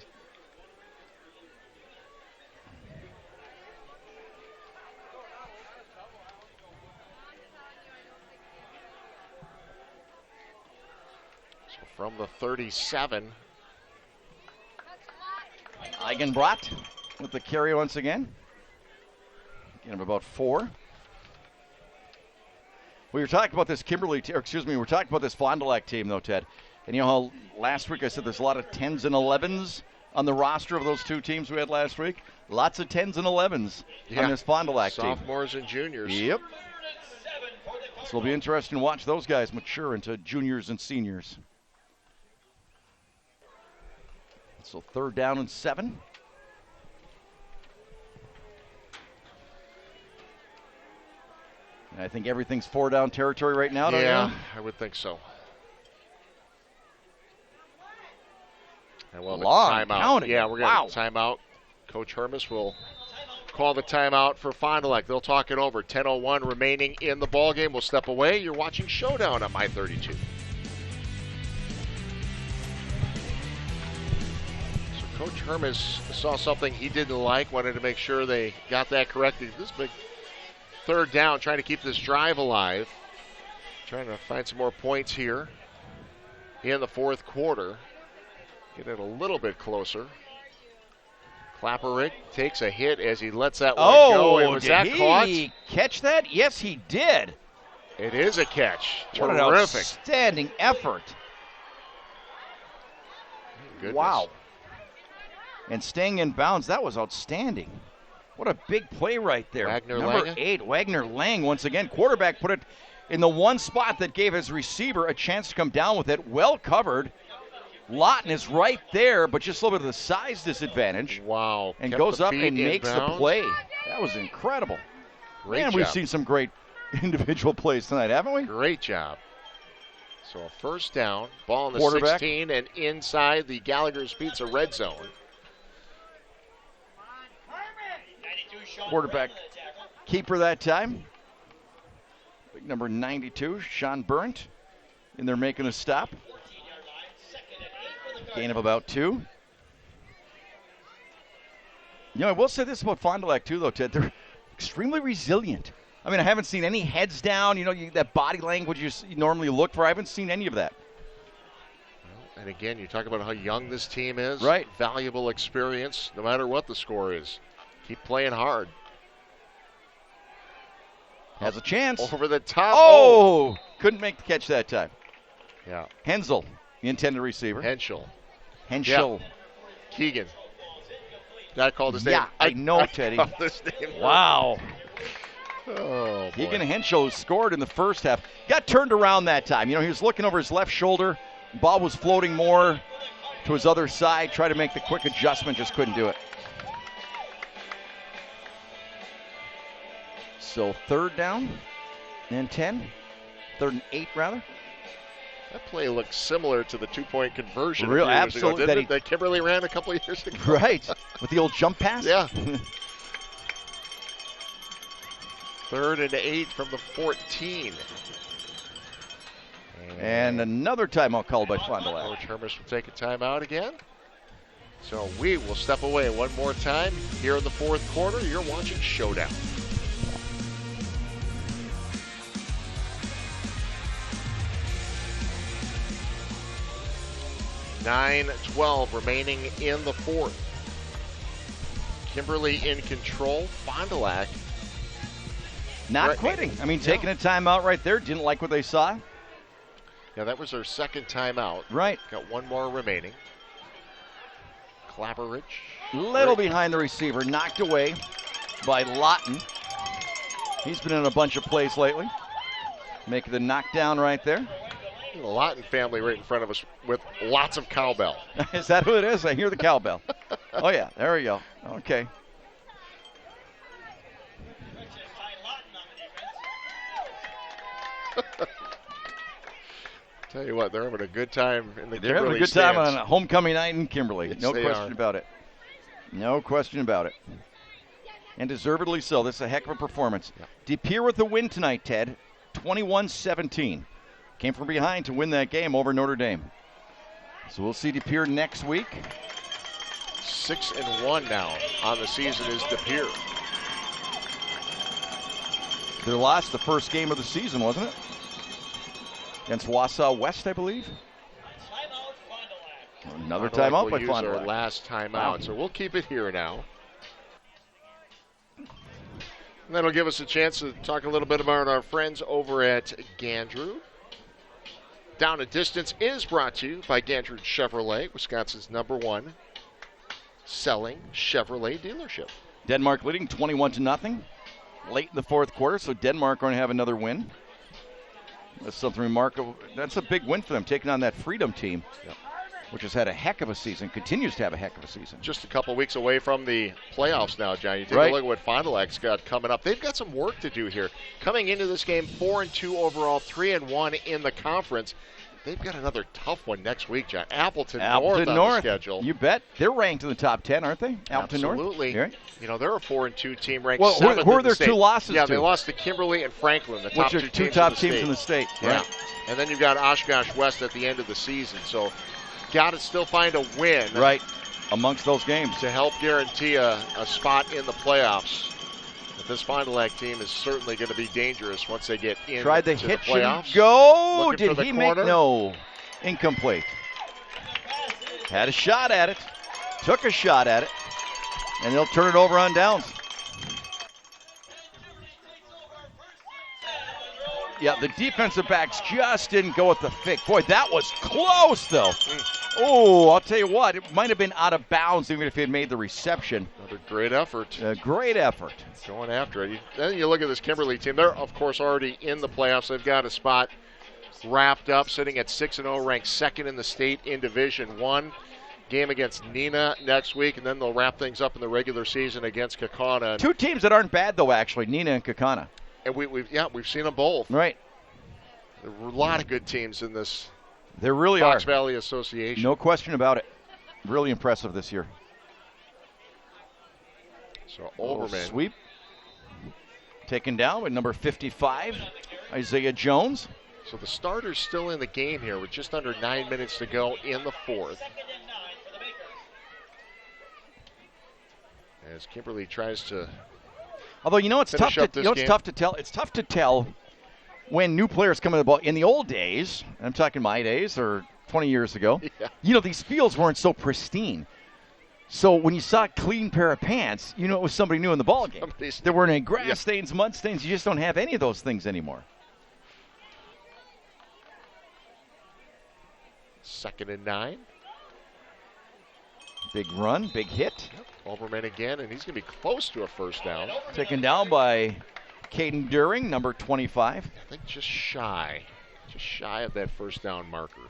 So from the 37. Eigenbrot with the carry once again. Again, about 4. We were talking about this Kimberly, we were talking about this Fond du Lac team, though, Ted. And you know how last week I said there's a lot of 10s and 11s on the roster of those two teams we had last week? Lots of 10s and 11s on this Fond du Lac team. Sophomores and juniors. Yep. So it'll be interesting to watch those guys mature into juniors and seniors. So 3rd down and 7. And I think everything's 4-down territory right now, don't you? Yeah, I would think so. And we'll have a Long timeout. counting. Yeah, we're going to have a timeout. Coach Hermes will call the timeout for Fond du Lac. They'll talk it over. 10:01 remaining in the ballgame. We'll step away. You're watching Showdown on My 32. So Coach Hermes saw something he didn't like, wanted to make sure they got that corrected. This big 3rd down, trying to keep this drive alive. Trying to find some more points here in the 4th quarter. Get it a little bit closer. Klapperick takes a hit as he lets that one go. And was that caught? Did he catch that? Yes, he did. It is a catch. What an Terrific. outstanding effort. Goodness. Wow. And staying in bounds, that was outstanding. What a big play right there. Number 8, Wagner-Lang once again. Quarterback put it in the one spot that gave his receiver a chance to come down with it. Well covered. Lawton is right there, but just a little bit of the size disadvantage. Wow. And goes up and makes the play. That was incredible. Great job. We've seen some great individual plays tonight, haven't we? Great job. So a 1st down, ball in the 16 and inside the Gallagher's Pizza red zone. Quarterback keeper that time. Big number 92, Sean Burnt, in there making a stop. Gain of about 2. You know, I will say this about Fond du Lac too, though, Ted. They're extremely resilient. I mean, I haven't seen any heads down. You know, that body language you normally look for. I haven't seen any of that. And again, you talk about how young this team is. Right. Valuable experience, no matter what the score is. Keep playing hard. Has a chance. Over the top. Oh! Couldn't make the catch that time. Yeah. Hensel, the intended receiver. Henschel. Yep. Keegan. Got to call this name. Yeah, I know, Teddy. This name. Wow. Oh, boy. Keegan Henschel scored in the first half. Got turned around that time. You know, he was looking over his left shoulder. Ball was floating more to his other side. Tried to make the quick adjustment, just couldn't do it. So 3rd down and 10. 3rd and 8, rather. That play looks similar to the 2-point conversion. Real, absolutely. That Kimberly ran a couple of years ago. Right. With the old jump pass? Yeah. 3rd and 8 from the 14. And another timeout called by Fond du Lac. Coach Hermes will take a timeout again. So we will step away one more time here in the 4th quarter. You're watching Showdown. 9:12 remaining in the 4th. Kimberly in control. Fond du Lac not quitting. I mean, taking a timeout right there. Didn't like what they saw. Yeah, that was their 2nd timeout. Right. Got one more remaining. Klapperick. Little behind the receiver. Knocked away by Lawton. He's been in a bunch of plays lately. Making the knockdown right there. The Lawton family right in front of us with lots of cowbell. Is that who it is? I hear the cowbell. Oh, yeah. There we go. Okay. Tell you what, they're having a good time in the They're Kimberly having a good stands. time on a homecoming night in Kimberly. Yes, No they question are. about it. No question about it. And deservedly so. This is a heck of a performance. Yep. De Pere with the win tonight, Ted. 21-17. Came from behind to win that game over Notre Dame. So we'll see De Pere next week. 6-1 now on the season is De Pere. They lost the first game of the season, wasn't it? Against Wausau West, I believe. Another timeout by Fond du our Lac. last timeout, Wow. so we'll keep it here now. And that'll give us a chance to talk a little bit about our friends over at Gandrew. Down a Distance is brought to you by Gandrew Chevrolet, Wisconsin's #1 selling Chevrolet dealership. Denmark leading 21-0 late in the fourth quarter, so Denmark going to have another win. That's something remarkable. That's a big win for them, taking on that Freedom team, which has had a heck of a season, continues to have a heck of a season. Just a couple weeks away from the playoffs now, John. You take Right. a look at what Fond du Lac's got coming up. They've got some work to do here. Coming into this game, 4-2 overall, 3-1 in the conference. They've got another tough one next week, John. Appleton North on the schedule. You bet. They're ranked in the top 10, aren't they? Appleton North? Absolutely. Right. You know, they're a 4-2 team ranked Well, 7th who are in the their state. two losses Yeah, to? they lost to Kimberly and Franklin, the top Which are two teams top in the teams state. in the state. Yeah. Right. And then you've got Oshkosh West at the end of the season. So got to still find a win. Right. Amongst those games. To help guarantee a spot in the playoffs. But this Fond du Lac team is certainly going to be dangerous once they get in Tried the to hitch the playoffs. and go. Looking for Did the he corner. make? No. Incomplete. Had a shot at it. Took a shot at it. And they'll turn it over on downs. Yeah, the defensive backs just didn't go with the fake. Boy, that was close, though. Oh, I'll tell you what, it might have been out of bounds even if he had made the reception. Another great effort. A great effort. Going after it. Then you look at this Kimberly team. They're, of course, already in the playoffs. They've got a spot wrapped up, sitting at 6-0, ranked second in the state in Division I. Game against Neenah next week, and then they'll wrap things up in the regular season against Kaukauna. Two teams that aren't bad, though, actually, Neenah and Kaukauna. And we've seen them both. Right. There were a lot of good teams in this There really Fox are. Valley Association. No question about it. Really impressive this year. So Overman. Sweep. Taken down with number 55, Isaiah Jones. So the starter's still in the game here with just under 9 minutes to go in the fourth. As Kimberly tries to Although it's tough finish up to this it's game. tough to tell. It's tough to tell when new players come in the ball. In the old days, I'm talking my days or 20 years ago. Yeah. These fields weren't so pristine. So when you saw a clean pair of pants, it was somebody new in the ball game. There weren't any grass stains, mud stains. You just don't have any of those things anymore. 2nd and 9. Big run, big hit. Overman again, and he's going to be close to a first down. Taken down by Caden During, number 25. I think just shy of that first down marker.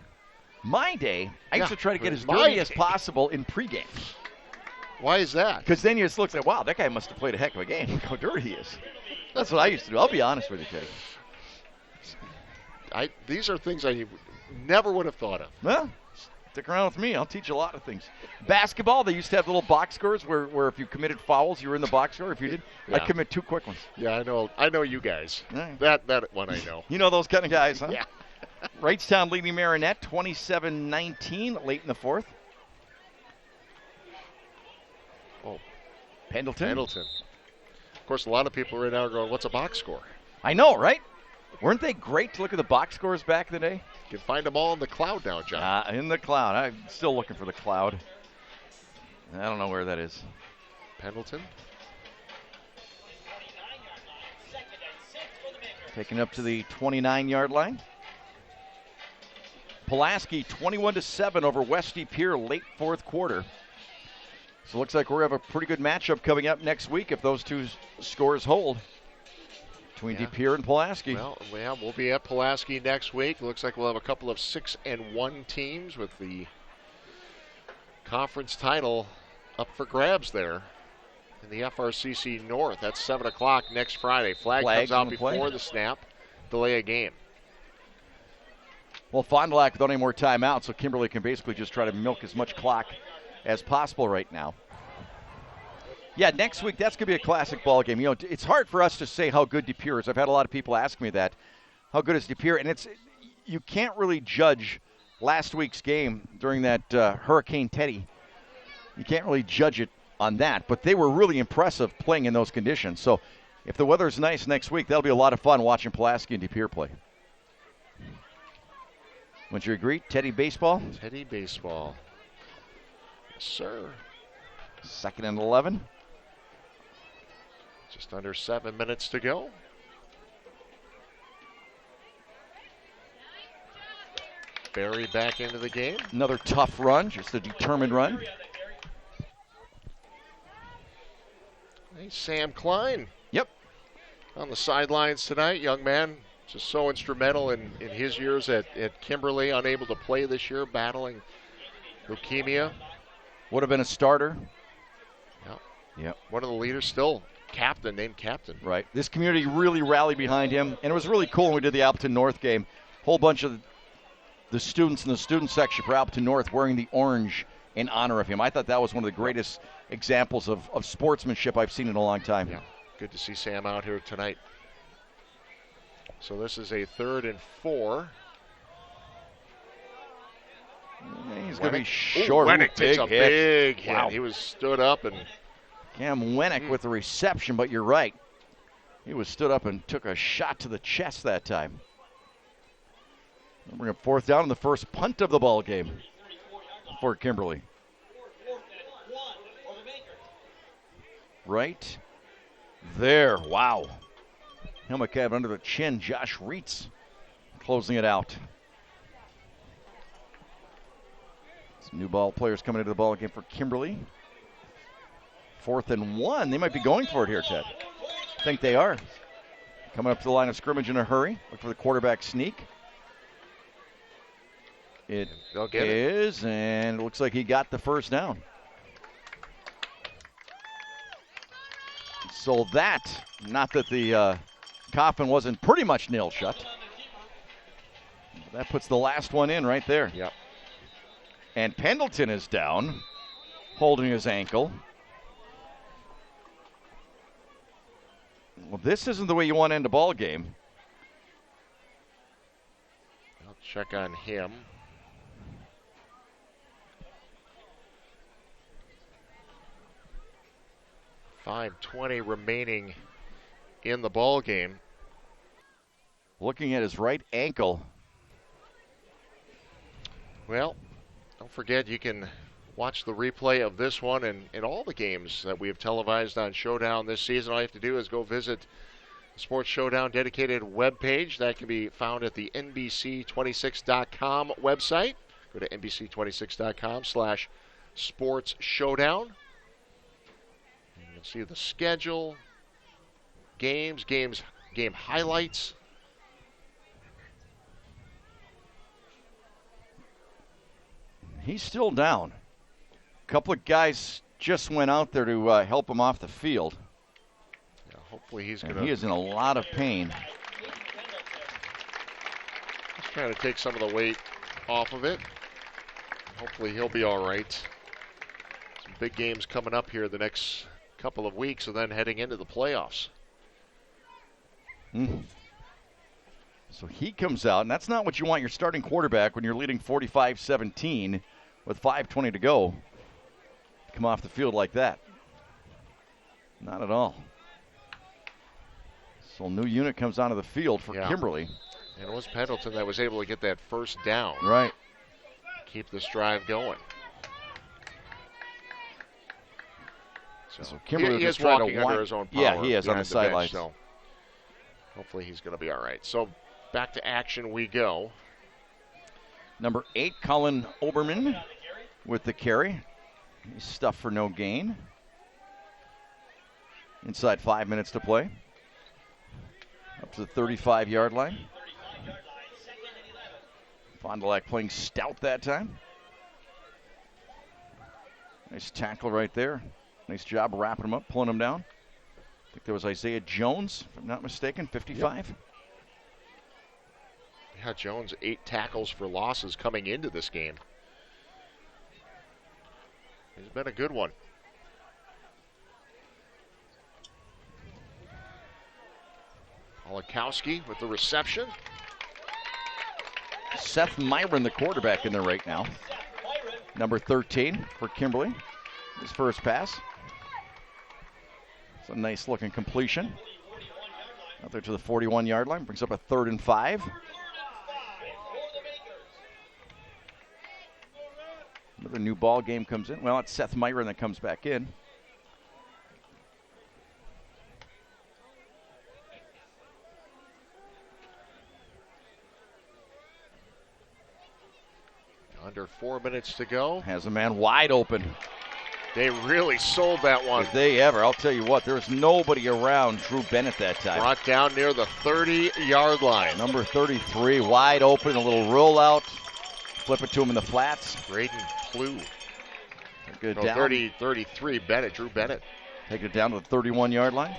My day, I used to try to get as my dirty as day. possible in pregame. Why is that? Because then you just look like, wow, that guy must have played a heck of a game. Look how dirty he is. That's what I used to do. I'll be honest with you, Teddy. These are things I never would have thought of. Well, stick around with me. I'll teach you a lot of things. Basketball, they used to have little box scores where if you committed fouls, you were in the box score. If you did, Yeah. I'd commit 2 quick ones. Yeah, I know you guys. Right. That one I know. You know those kind of guys, huh? Yeah. Wrightstown leading Marinette 27-19 late in the fourth. Oh, Pendleton. Of course, a lot of people right now are going, what's a box score? I know, right? Weren't they great to look at the box scores back in the day? You can find them all in the cloud now, John. In the cloud. I'm still looking for the cloud. I don't know where that is. Pendleton. Taken up to the 29-yard line. Pulaski 21-7 over West De Pere late fourth quarter. So it looks like we're going to have a pretty good matchup coming up next week if those two scores hold between De Pere and Pulaski. Well, we'll be at Pulaski next week. Looks like we'll have a couple of 6-1 teams with the conference title up for grabs there in the FRCC North. That's 7 o'clock next Friday. Flag comes out on the play. before the snap. Delay a game. Well, Fond du Lac without any more timeouts, so Kimberly can basically just try to milk as much clock as possible right now. Yeah, next week, that's going to be a classic ball game. You know, it's hard for us to say how good De Pere is. I've had a lot of people ask me that. How good is De Pere? And you can't really judge last week's game during that Hurricane Teddy. You can't really judge it on that, but they were really impressive playing in those conditions. So if the weather's nice next week, that'll be a lot of fun watching Pulaski and De Pere play. Wouldn't you agree? Teddy baseball? Teddy baseball. Yes, sir. 2nd and 11. Just under 7 minutes to go. Barry back into the game. Another tough run, just a determined run. Hey, Sam Klein. Yep. On the sidelines tonight, young man. Just so instrumental in his years at Kimberly, unable to play this year, battling leukemia. Would have been a starter. Yep. One of the leaders, still named captain. Right. This community really rallied behind him, and it was really cool when we did the Appleton North game. Whole bunch of the students in the student section for Appleton North wearing the orange in honor of him. I thought that was one of the greatest examples of sportsmanship I've seen in a long time. Yeah. Good to see Sam out here tonight. So this is a 3rd and 4. He's going to be short. Wennick takes a big hit. Wow. He was stood up and Cam Wennick with the reception, but you're right. He was stood up and took a shot to the chest that time. Bring up 4th down in the first punt of the ball game for Kimberly. Right there. Wow. Helmet cab under the chin. Josh Reitz closing it out. Some new ball players coming into the ball game for Kimberly. 4th and 1. They might be going for it here, Ted. I think they are. Coming up to the line of scrimmage in a hurry. Look for the quarterback sneak. It is, and it looks like he got the first down. So that, not that the coffin wasn't pretty much nailed shut. That puts the last one in right there. Yep. And Pendleton is down, holding his ankle. Well, this isn't the way you want to end a ball game. I'll check on him. .520 remaining in the ball game. Looking at his right ankle. Well, don't forget you can watch the replay of this one and all the games that we have televised on Showdown this season. All you have to do is go visit the Sports Showdown dedicated webpage. That can be found at the NBC26.com website. Go to NBC26.com/Sports Showdown. And you'll see the schedule, game highlights. He's still down. A couple of guys just went out there to help him off the field. Yeah, hopefully he's He is in a lot of pain. He's trying to take some of the weight off of it. Hopefully he'll be all right. Some big games coming up here the next couple of weeks, and then heading into the playoffs. So he comes out, and that's not what you want your starting quarterback when you're leading 45-17 with 5:20 to go. Come off the field like that. Not at all. So a new unit comes onto the field for Kimberly. And it was Pendleton that was able to get that first down. Right. Keep this drive going. So Kimberly he is walking under his own power. Yeah, he is on the sidelines. So hopefully he's going to be all right. So back to action we go. Number 8, Colin Oberman with the carry. He's stuffed for no gain. Inside 5 minutes to play. Up to the 35-yard line. Fond du Lac playing stout that time. Nice tackle right there. Nice job wrapping him up, pulling him down. I think there was Isaiah Jones, if I'm not mistaken, 55. Yep. Yeah, Jones 8 tackles for losses coming into this game. He's been a good one. Olakowski with the reception. Seth Myron, the quarterback, in there right now. Number 13 for Kimberly. His first pass. It's a nice looking completion. Out there to the 41-yard line. Brings up a 3rd and 5. Another new ball game comes in. Well, it's Seth Myron that comes back in. Under 4 minutes to go. Has a man wide open. They really sold that one. If they ever. I'll tell you what, there was nobody around Drew Bennett that time. Brought down near the 30-yard line. Number 33, wide open, a little rollout. Flip it to him in the flats. Braden Plew. Good no, down. 33, Bennett, Drew Bennett. Take it down to the 31-yard line.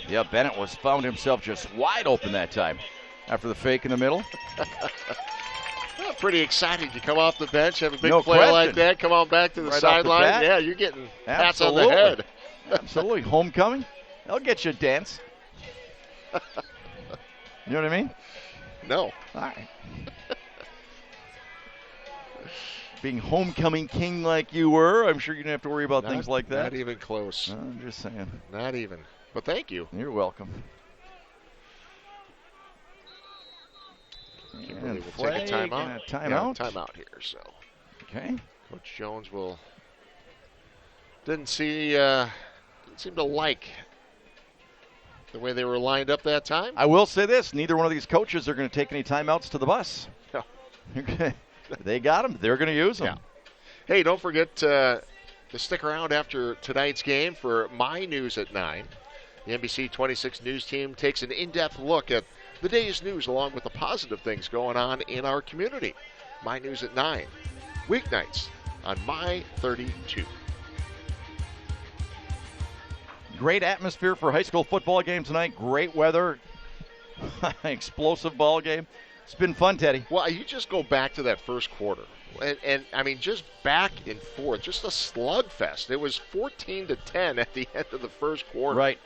Yeah, Bennett found himself just wide open that time after the fake in the middle. Well, pretty exciting to come off the bench, have a big No play question. like that, come on back to the Right sideline. off the bat. Yeah, you're getting pats on Absolutely. the head. Absolutely. Homecoming. They'll get you a dance. You know what I mean? No. All right. Being homecoming king like you were, I'm sure you didn't have to worry about things like that. Not even close. I'm just saying. Not even. But thank you. You're welcome. Kimberly And will take a timeout. Timeout. Yeah, timeout here. So, okay. Coach Jones didn't seem to like the way they were lined up that time. I will say this: neither one of these coaches are going to take any timeouts to the bus. No. They got them. They're going to use them. Yeah. Hey, don't forget to stick around after tonight's game for My News at 9. The NBC 26 News team takes an in-depth look at the day's news along with the positive things going on in our community. My News at 9, weeknights on My 32. Great atmosphere for a high school football game tonight. Great weather. Explosive ball game. It's been fun, Teddy. Well, you just go back to that first quarter. And I mean, just back and forth, just a slugfest. It was 14-10 at the end of the first quarter. Right.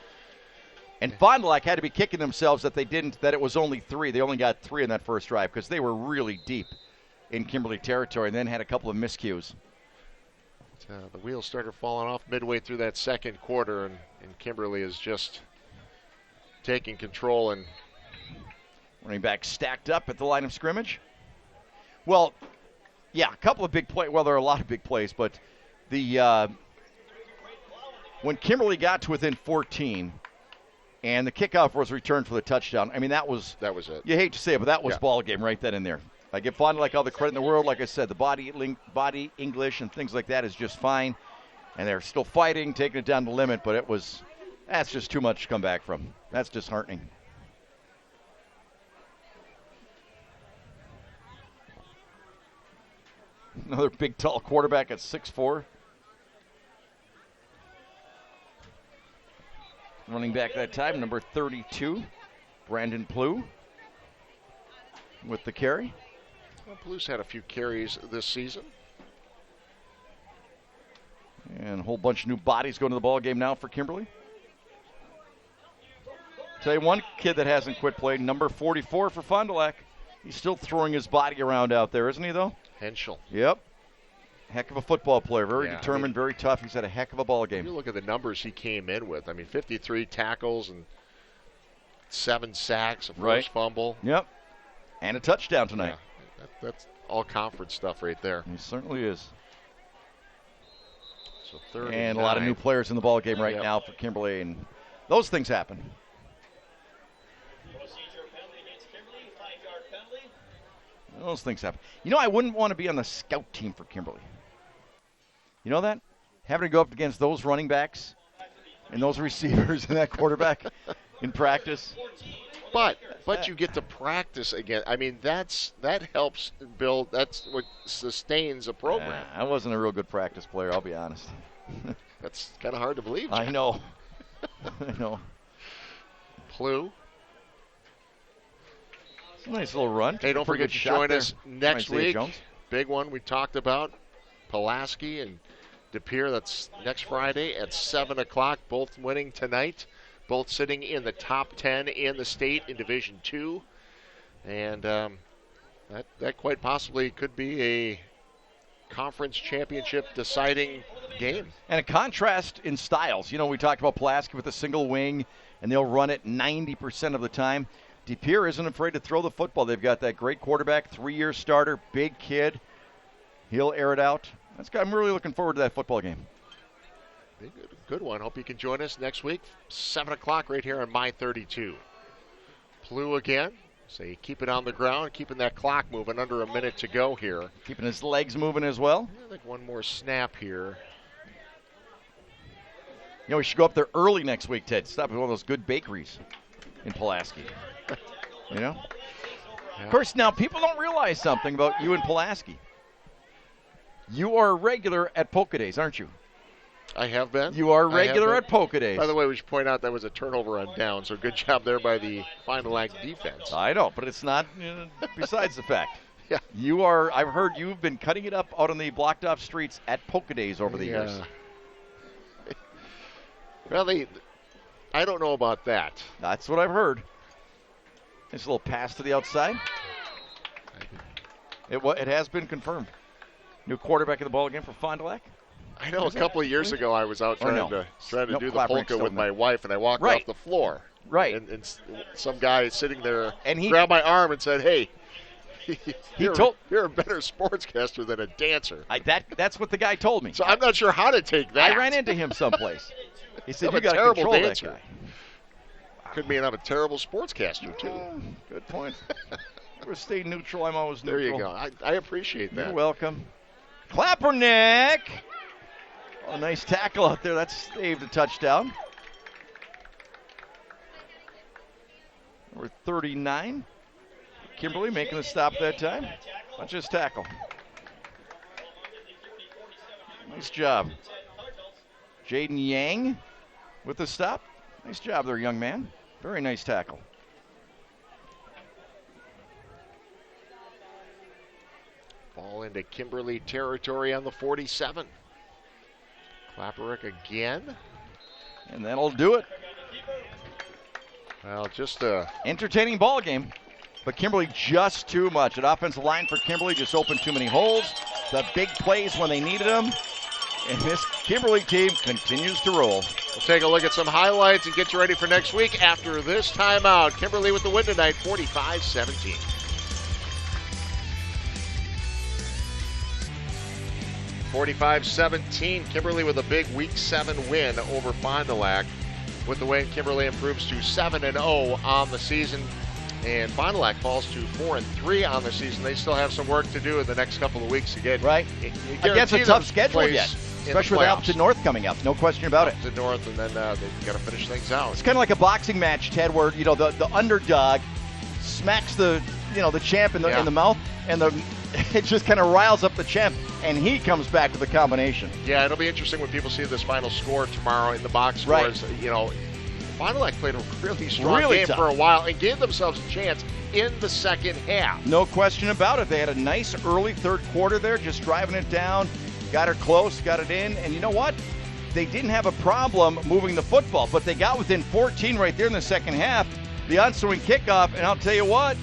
And Fond du Lac had to be kicking themselves that it was only 3. They only got 3 in that first drive because they were really deep in Kimberly territory and then had a couple of miscues. The wheels started falling off midway through that second quarter, and Kimberly is just taking control. And running back stacked up at the line of scrimmage. Well, yeah, a couple of big plays. Well, there are a lot of big plays, but when Kimberly got to within 14 and the kickoff was returned for the touchdown, I mean, that was it. You hate to say it, but that was ball game right then and there. I give Fond du Lac all the credit in the world. Like I said, the body English and things like that is just fine. And they're still fighting, taking it down to the limit, but that's just too much to come back from. That's disheartening. Another big, tall quarterback at 6'4". Running back that time, number 32, Brandon Plew, with the carry. Well, Plew's had a few carries this season. And a whole bunch of new bodies going to the ball game now for Kimberly. Tell you one kid that hasn't quit playing, number 44 for Fond du Lac. He's still throwing his body around out there, isn't he, though? Henschel. Yep. Heck of a football player. Very determined, very tough. He's had a heck of a ball game. You look at the numbers he came in with. I mean, 53 tackles and 7 sacks, a forced fumble. Yep. And a touchdown tonight. Yeah, that's all conference stuff right there. He certainly is. So third and a lot of new players in the ball game right now for Kimberly, and those things happen. Those things happen. You know, I wouldn't want to be on the scout team for Kimberly. You know that? Having to go up against those running backs and those receivers and that quarterback in practice. But you get to practice again. I mean, that helps build. That's what sustains a program. I wasn't a real good practice player, I'll be honest. That's kind of hard to believe. I know. I know. Plew. It's a nice little run. Hey, don't forget to join us next week. Jones. Big one we talked about, Pulaski and De Pere. That's next Friday at 7 o'clock. Both winning tonight. Both sitting in the top 10 in the state in Division II. And that quite possibly could be a conference championship deciding game. And a contrast in styles. You know, we talked about Pulaski with a single wing, and they'll run it 90% of the time. De Pere isn't afraid to throw the football. They've got that great quarterback, 3-year starter, big kid. He'll air it out. I'm really looking forward to that football game. Good one. Hope you can join us next week, 7 o'clock right here on My 32. Plew again. So you keep it on the ground, keeping that clock moving, under a minute to go here. Keeping his legs moving as well. I think one more snap here. You know, we should go up there early next week, Ted. Stop at one of those good bakeries in Pulaski. You know? Yeah. Of course, now people don't realize something about you and Pulaski. You are a regular at Polka Days, aren't you? I have been. You are regular at Polka Days. By the way, we should point out that was a turnover on down, so good job there by the Fond du Lac defense. I know, but it's not, besides the fact. Yeah. I've heard you've been cutting it up out on the blocked off streets at Polka Days over the years. Well, I don't know about that. That's what I've heard. This little pass to the outside. It has been confirmed. New quarterback of the ball again for Fond du Lac. I know a couple of years ago I was out trying to do the polka with my wife, and I walked off the floor. Right. And some guy sitting there grabbed my arm and said, hey, you're a better sportscaster than a dancer. That's what the guy told me. So I'm not sure how to take that. I ran into him someplace. He said, you got to control dancer. That guy. Could mean I'm a terrible sportscaster, too. Good point. Never stay neutral. I'm always neutral. There you go. I appreciate that. You're welcome. Clappernick. Oh, nice tackle out there. That's saved a touchdown. Number 39. Kimberly making the stop that time. Not just tackle. Nice job. Jaden Yang with the stop. Nice job there, young man. Very nice tackle. Ball into Kimberly territory on the 47. Claperick again. And that'll do it. Well, just a entertaining ball game, but Kimberly just too much. An offensive line for Kimberly just opened too many holes. The big plays when they needed them. And this Kimberly team continues to roll. We'll take a look at some highlights and get you ready for next week after this timeout. Kimberly with the win tonight, 45-17. 45-17. Kimberly with a big Week 7 win over Fond du Lac. With the win, Kimberly improves to 7-0 on the season, and Fond du Lac falls to 4-3 on the season. They still have some work to do in the next couple of weeks to get right against a tough schedule yet, especially with Upton North coming up. No question about it. Upton North, and then they've got to finish things out. It's kind of like a boxing match, Ted, where the underdog smacks the champ in the mouth, and it just kind of riles up the champ, and he comes back with a combination. Yeah, it'll be interesting when people see this final score tomorrow in the box scores. Right. Fond du Lac played a really strong game for a while and gave themselves a chance in the second half. No question about it. They had a nice early third quarter there, just driving it down, got her close, got it in, and you know what? They didn't have a problem moving the football, but they got within 14 right there in the second half. The ensuing kickoff, and I'll tell you what,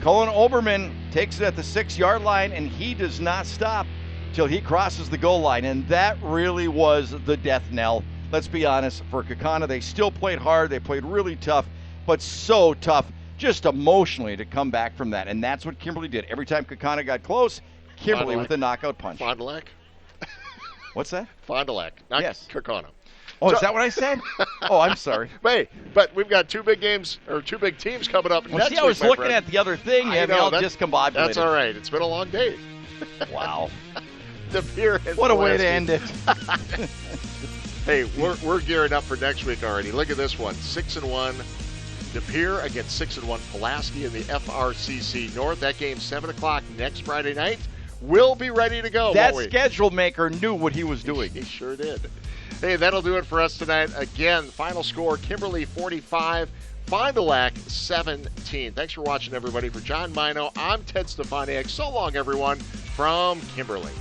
Colin Oberman takes it at the 6-yard line, and he does not stop till he crosses the goal line, and that really was the death knell. Let's be honest, for Kaukauna, they still played hard. They played really tough, but so tough just emotionally to come back from that, and that's what Kimberly did. Every time Kaukauna got close, Kimberly with a knockout punch. Fond du Lac? What's that? Fond du Lac, not Kaukauna. Oh, is that what I said? Oh, I'm sorry. Wait, but we've got two big games, or two big teams coming up next week, I was looking at the other thing. I know, that's discombobulated. That's all right. It's been a long day. Wow. What a way to end it. Hey, we're gearing up for next week already. Look at this one. 6-1. De Pere against 6-1 Pulaski in the FRCC North. That game 7 o'clock next Friday night. We'll be ready to go. That schedule maker knew what he was doing. He sure did. Hey, that'll do it for us tonight. Again, final score, Kimberly 45, Fond du Lac 17. Thanks for watching, everybody. For John Mino, I'm Ted Stefaniak. So long, everyone, from Kimberly.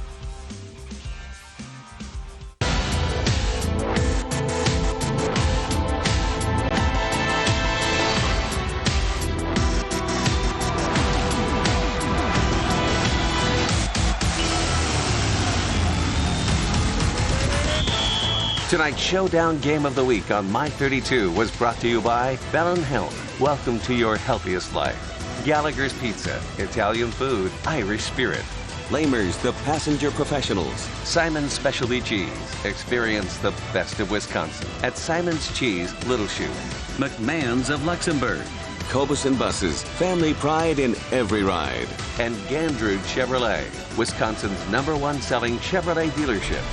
Tonight's Showdown Game of the Week on My 32 was brought to you by Bell & Health. Welcome to your healthiest life. Gallagher's Pizza, Italian food, Irish spirit. Lamers, the passenger professionals. Simon's Specialty Cheese. Experience the best of Wisconsin at Simon's Cheese, Little Shoe. McMahon's of Luxembourg. Cobus and Buses, family pride in every ride. And Gandrud Chevrolet, Wisconsin's #1 selling Chevrolet dealership.